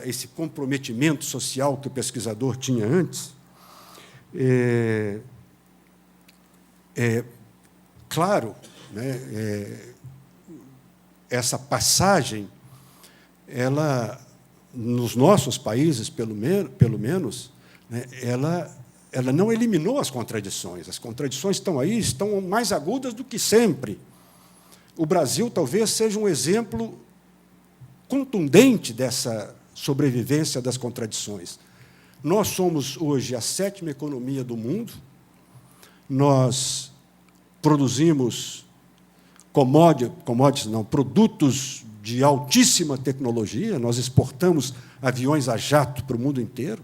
esse comprometimento social que o pesquisador tinha antes. Claro, né, essa passagem, ela, nos nossos países, pelo menos, né, ela não eliminou as contradições. As contradições estão aí, estão mais agudas do que sempre. O Brasil talvez seja um exemplo contundente dessa sobrevivência das contradições. Nós somos, hoje, a 7ª economia do mundo, nós produzimos produtos de altíssima tecnologia, nós exportamos aviões a jato para o mundo inteiro,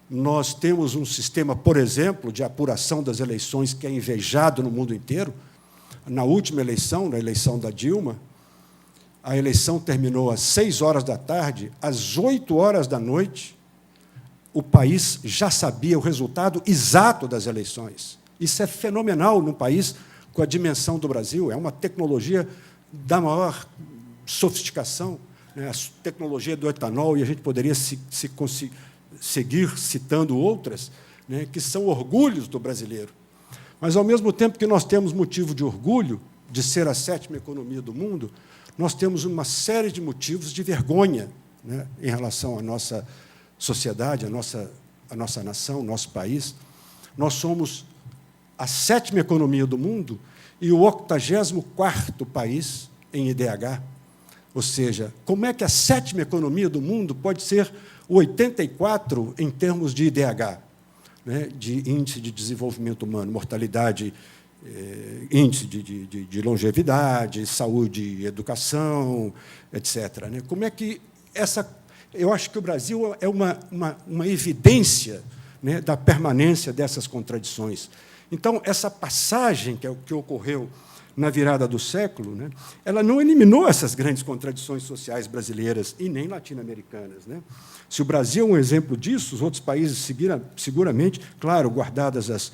nós temos um sistema, por exemplo, de apuração das eleições que é invejado no mundo inteiro. Na última eleição, na eleição da Dilma, a eleição terminou às 18h, às 20h, o país já sabia o resultado exato das eleições. Isso é fenomenal num país com a dimensão do Brasil, é uma tecnologia da maior sofisticação, né? A tecnologia do etanol, e a gente poderia seguir citando outras, né, que são orgulhos do brasileiro. Mas, ao mesmo tempo que nós temos motivo de orgulho de ser a 7ª economia do mundo, nós temos uma série de motivos de vergonha, né, em relação à nossa sociedade, à nossa nação, ao nosso país. Nós somos a 7ª economia do mundo e o 84º país em IDH. Ou seja, como é que a 7ª economia do mundo pode ser o 84 em termos de IDH, né, de Índice de Desenvolvimento Humano, mortalidade, índice de longevidade, saúde e educação, etc. Né? Como é que eu acho que o Brasil é uma evidência, né, da permanência dessas contradições. Então, essa passagem que ocorreu na virada do século, né, ela não eliminou essas grandes contradições sociais brasileiras e nem latino-americanas. Né? Se o Brasil é um exemplo disso, os outros países seguiram, seguramente, claro, guardadas as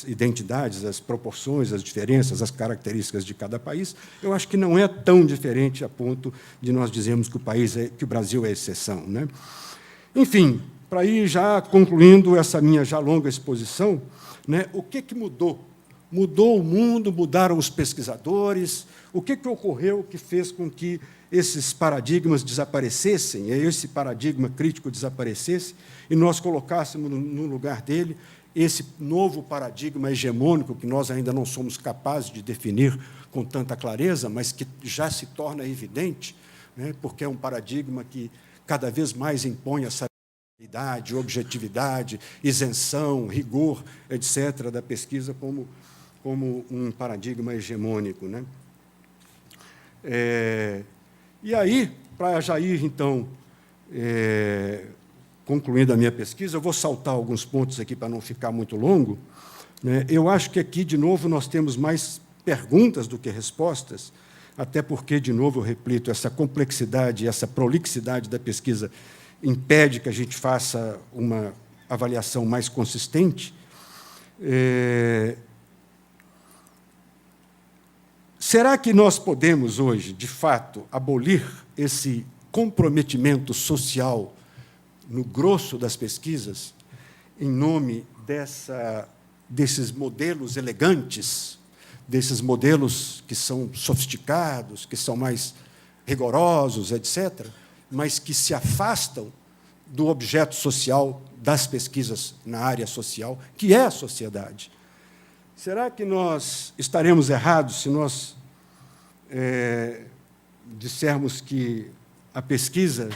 identidades, as proporções, as diferenças, as características de cada país, eu acho que não é tão diferente a ponto de nós dizermos que o Brasil é exceção. Né? Enfim, para ir já concluindo essa minha já longa exposição, né, o que mudou? Mudou o mundo, mudaram os pesquisadores. O que ocorreu que fez com que esses paradigmas desaparecessem, esse paradigma crítico desaparecesse, e nós colocássemos no lugar dele esse novo paradigma hegemônico que nós ainda não somos capazes de definir com tanta clareza, mas que já se torna evidente, né, porque é um paradigma que cada vez mais impõe a sabedoria objetividade, isenção, rigor, etc., da pesquisa como um paradigma hegemônico, né? E aí, para já ir, então, concluindo a minha pesquisa, eu vou saltar alguns pontos aqui para não ficar muito longo, né? Eu acho que aqui, de novo, nós temos mais perguntas do que respostas, até porque, de novo, eu repito, essa complexidade, essa prolixidade da pesquisa impede que a gente faça uma avaliação mais consistente. Será que nós podemos, hoje, de fato, abolir esse comprometimento social no grosso das pesquisas, em nome desses modelos elegantes, desses modelos que são sofisticados, que são mais rigorosos, etc., mas que se afastam do objeto social das pesquisas na área social, que é a sociedade? Será que nós estaremos errados se nós dissermos que a pesquisa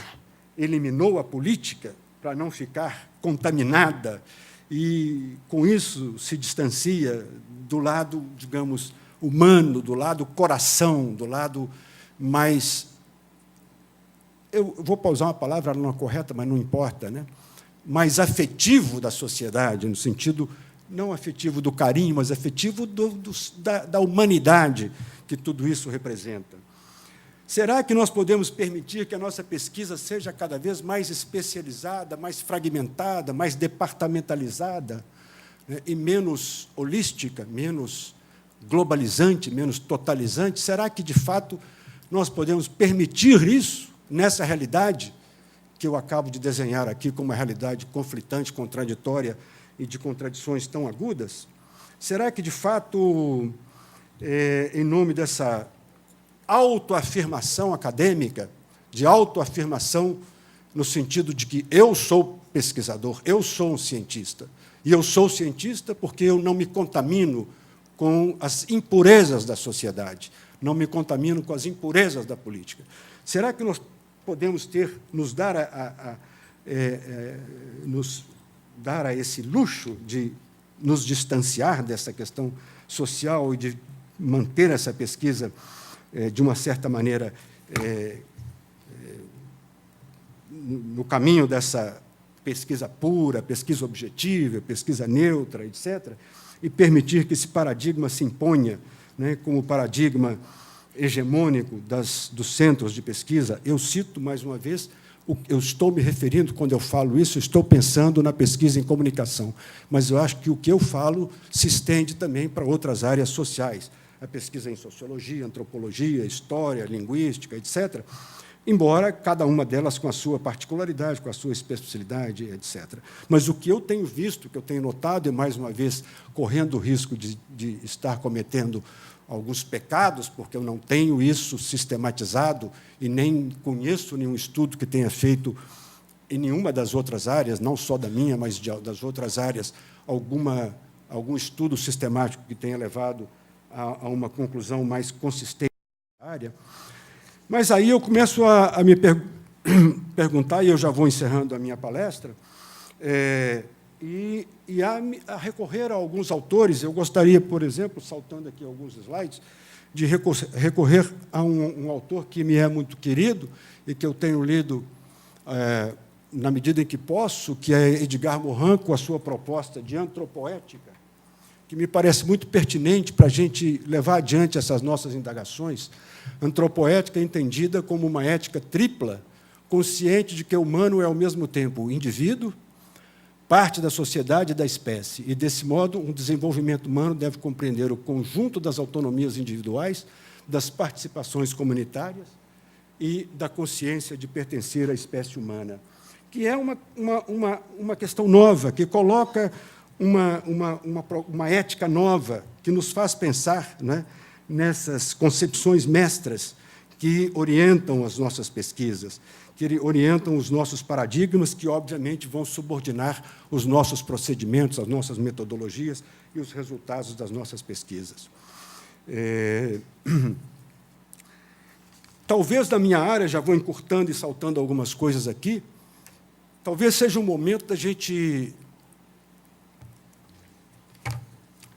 eliminou a política para não ficar contaminada e, com isso, se distancia do lado, digamos, humano, do lado coração, do lado mais... Eu vou usar uma palavra não correta, mas não importa, né? Mais afetivo da sociedade, no sentido não afetivo do carinho, mas afetivo da humanidade que tudo isso representa. Será que nós podemos permitir que a nossa pesquisa seja cada vez mais especializada, mais fragmentada, mais departamentalizada, né, e menos holística, menos globalizante, menos totalizante? Será que, de fato, nós podemos permitir isso nessa realidade que eu acabo de desenhar aqui como uma realidade conflitante, contraditória e de contradições tão agudas? Será que, de fato, em nome dessa autoafirmação acadêmica, de autoafirmação no sentido de que eu sou pesquisador, eu sou um cientista, e eu sou cientista porque eu não me contamino com as impurezas da sociedade, não me contamino com as impurezas da política? Será que nós podemos nos dar a esse luxo de nos distanciar dessa questão social e de manter essa pesquisa, de uma certa maneira, no caminho dessa pesquisa pura, pesquisa objetiva, pesquisa neutra, etc., e permitir que esse paradigma se imponha, né, como paradigma hegemônico dos centros de pesquisa? Eu cito, mais uma vez, eu estou me referindo, quando eu falo isso, estou pensando na pesquisa em comunicação, mas eu acho que o que eu falo se estende também para outras áreas sociais, a pesquisa em sociologia, antropologia, história, linguística, etc., embora cada uma delas com a sua particularidade, com a sua especialidade, etc. Mas o que eu tenho visto, o que eu tenho notado, e, mais uma vez, correndo o risco de estar cometendo alguns pecados, porque eu não tenho isso sistematizado e nem conheço nenhum estudo que tenha feito em nenhuma das outras áreas, não só da minha, mas das outras áreas, algum estudo sistemático que tenha levado a uma conclusão mais consistente da área. Mas aí eu começo a me perguntar, e eu já vou encerrando a minha palestra, e a recorrer a alguns autores. Eu gostaria, por exemplo, saltando aqui alguns slides, de recorrer a um autor que me é muito querido e que eu tenho lido na medida em que posso, que é Edgar Morin, com a sua proposta de antropoética, que me parece muito pertinente para a gente levar adiante essas nossas indagações. Antropoética é entendida como uma ética tripla, consciente de que o humano é, ao mesmo tempo, o indivíduo, parte da sociedade e da espécie. E, desse modo, um desenvolvimento humano deve compreender o conjunto das autonomias individuais, das participações comunitárias e da consciência de pertencer à espécie humana, que é uma questão nova, que coloca uma ética nova, que nos faz pensar, né, nessas concepções mestras que orientam as nossas pesquisas, que orientam os nossos paradigmas, que, obviamente, vão subordinar os nossos procedimentos, as nossas metodologias e os resultados das nossas pesquisas. Talvez, da minha área, já vou encurtando e saltando algumas coisas aqui, talvez seja um momento da gente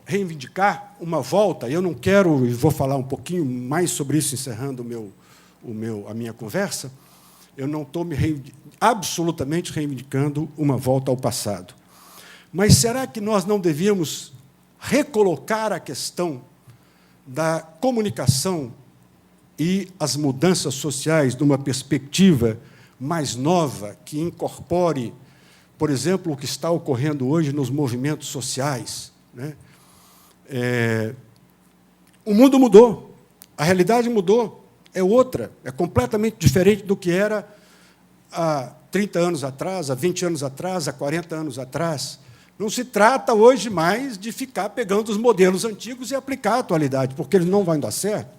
reivindicar uma volta. Eu não quero, e vou falar um pouquinho mais sobre isso, encerrando a minha conversa, eu não estou absolutamente reivindicando uma volta ao passado. Mas será que nós não devíamos recolocar a questão da comunicação e as mudanças sociais numa perspectiva mais nova, que incorpore, por exemplo, o que está ocorrendo hoje nos movimentos sociais, né? O mundo mudou, a realidade mudou, é outra, é completamente diferente do que era há 30 anos atrás, há 20 anos atrás, há 40 anos atrás. Não se trata hoje mais de ficar pegando os modelos antigos e aplicar a atualidade, porque eles não vão dar certo.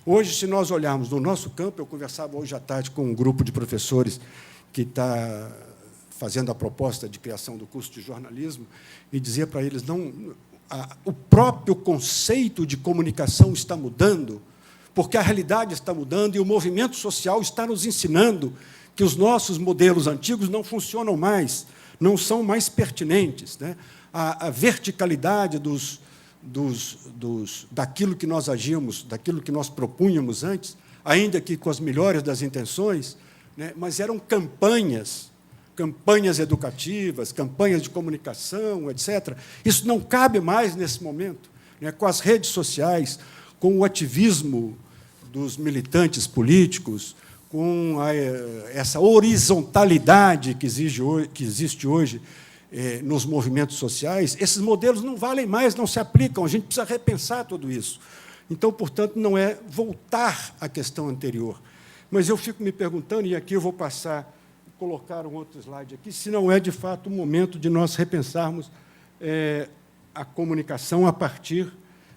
Hoje, se nós olharmos no nosso campo, eu conversava hoje à tarde com um grupo de professores que está fazendo a proposta de criação do curso de jornalismo, e dizia para eles, o próprio conceito de comunicação está mudando, porque a realidade está mudando e o movimento social está nos ensinando que os nossos modelos antigos não funcionam mais, não são mais pertinentes, né? A verticalidade daquilo que nós agíamos, daquilo que nós propunhamos antes, ainda que com as melhores das intenções, né? Mas eram campanhas educativas, campanhas de comunicação, etc. Isso não cabe mais nesse momento, né? Com as redes sociais, com o ativismo dos militantes políticos, com essa horizontalidade que existe hoje nos movimentos sociais, esses modelos não valem mais, não se aplicam, a gente precisa repensar tudo isso. Então, portanto, não é voltar à questão anterior. Mas eu fico me perguntando, e aqui eu vou colocar um outro slide aqui, se não é, de fato, o momento de nós repensarmos a comunicação a partir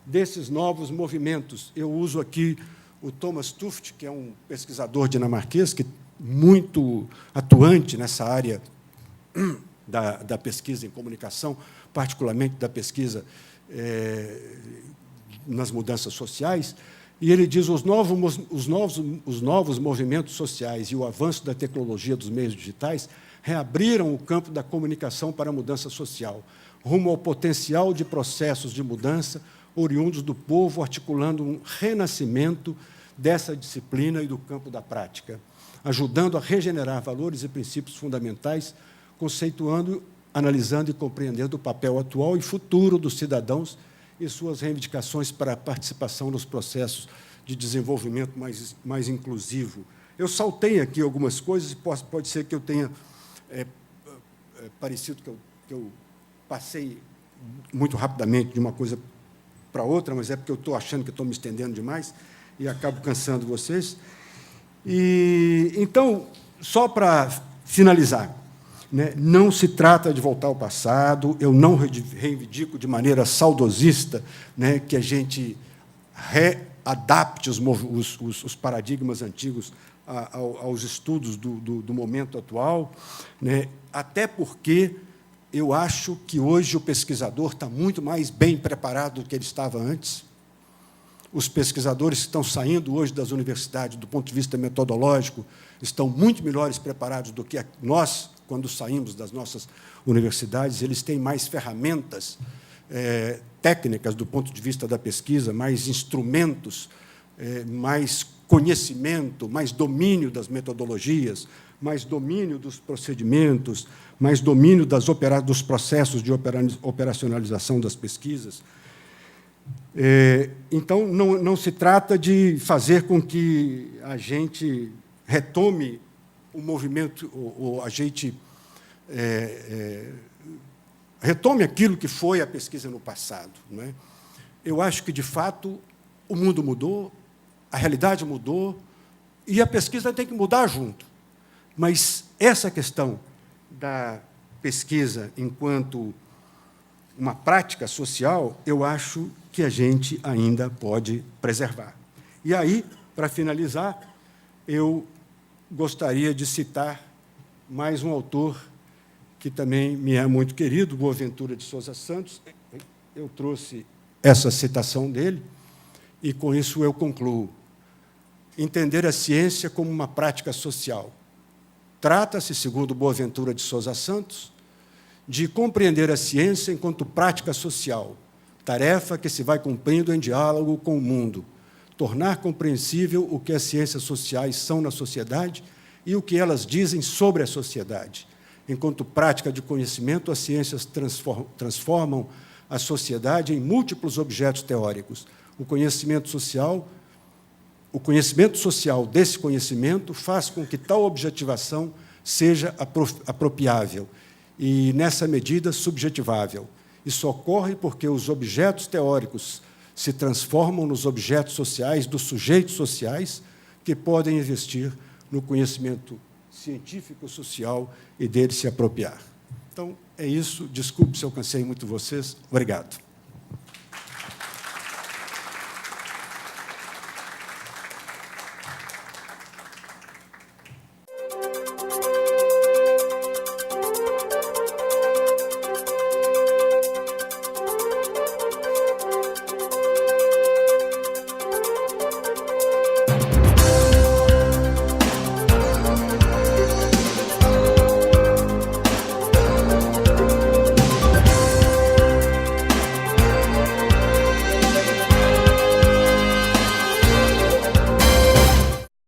desses novos movimentos. Eu uso aqui o Thomas Tuft, que é um pesquisador dinamarquês, que muito atuante nessa área da pesquisa em comunicação, particularmente da pesquisa nas mudanças sociais, e ele diz os novos movimentos sociais e o avanço da tecnologia dos meios digitais reabriram o campo da comunicação para a mudança social, rumo ao potencial de processos de mudança oriundos do povo, articulando um renascimento dessa disciplina e do campo da prática, ajudando a regenerar valores e princípios fundamentais, conceituando, analisando e compreendendo o papel atual e futuro dos cidadãos e suas reivindicações para a participação nos processos de desenvolvimento mais inclusivo. Eu saltei aqui algumas coisas, e pode ser que eu tenha parecido que eu passei muito rapidamente de uma coisa para outra, mas é porque eu estou achando que estou me estendendo demais e acabo cansando vocês. Então, só para finalizar, né, não se trata de voltar ao passado, eu não reivindico de maneira saudosista, né, que a gente readapte os paradigmas antigos aos estudos do momento atual, né, até porque eu acho que hoje o pesquisador está muito mais bem preparado do que ele estava antes. Os pesquisadores que estão saindo hoje das universidades, do ponto de vista metodológico, estão muito melhores preparados do que nós, quando saímos das nossas universidades. Eles têm mais ferramentas técnicas do ponto de vista da pesquisa, mais instrumentos, mais conhecimento, mais domínio das metodologias, mais domínio dos procedimentos, mais domínio dos processos de operacionalização das pesquisas. Então, não se trata de fazer com que a gente retome o movimento, ou a gente retome aquilo que foi a pesquisa no passado, não é? Eu acho que, de fato, o mundo mudou, a realidade mudou, e a pesquisa tem que mudar junto. Mas essa questão da pesquisa enquanto uma prática social, eu acho que a gente ainda pode preservar. E aí, para finalizar, eu gostaria de citar mais um autor que também me é muito querido, Boaventura de Souza Santos. Eu trouxe essa citação dele, e, com isso, eu concluo. Entender a ciência como uma prática social, Trata-se, segundo Boaventura de Sousa Santos, de compreender a ciência enquanto prática social, tarefa que se vai cumprindo em diálogo com o mundo, tornar compreensível o que as ciências sociais são na sociedade e o que elas dizem sobre a sociedade. Enquanto prática de conhecimento, as ciências transformam a sociedade em múltiplos objetos teóricos. O conhecimento social desse conhecimento faz com que tal objetivação seja apropriável e, nessa medida, subjetivável. Isso ocorre porque os objetos teóricos se transformam nos objetos sociais dos sujeitos sociais que podem investir no conhecimento científico-social e dele se apropriar. Então, é isso. Desculpe se eu cansei muito vocês. Obrigado.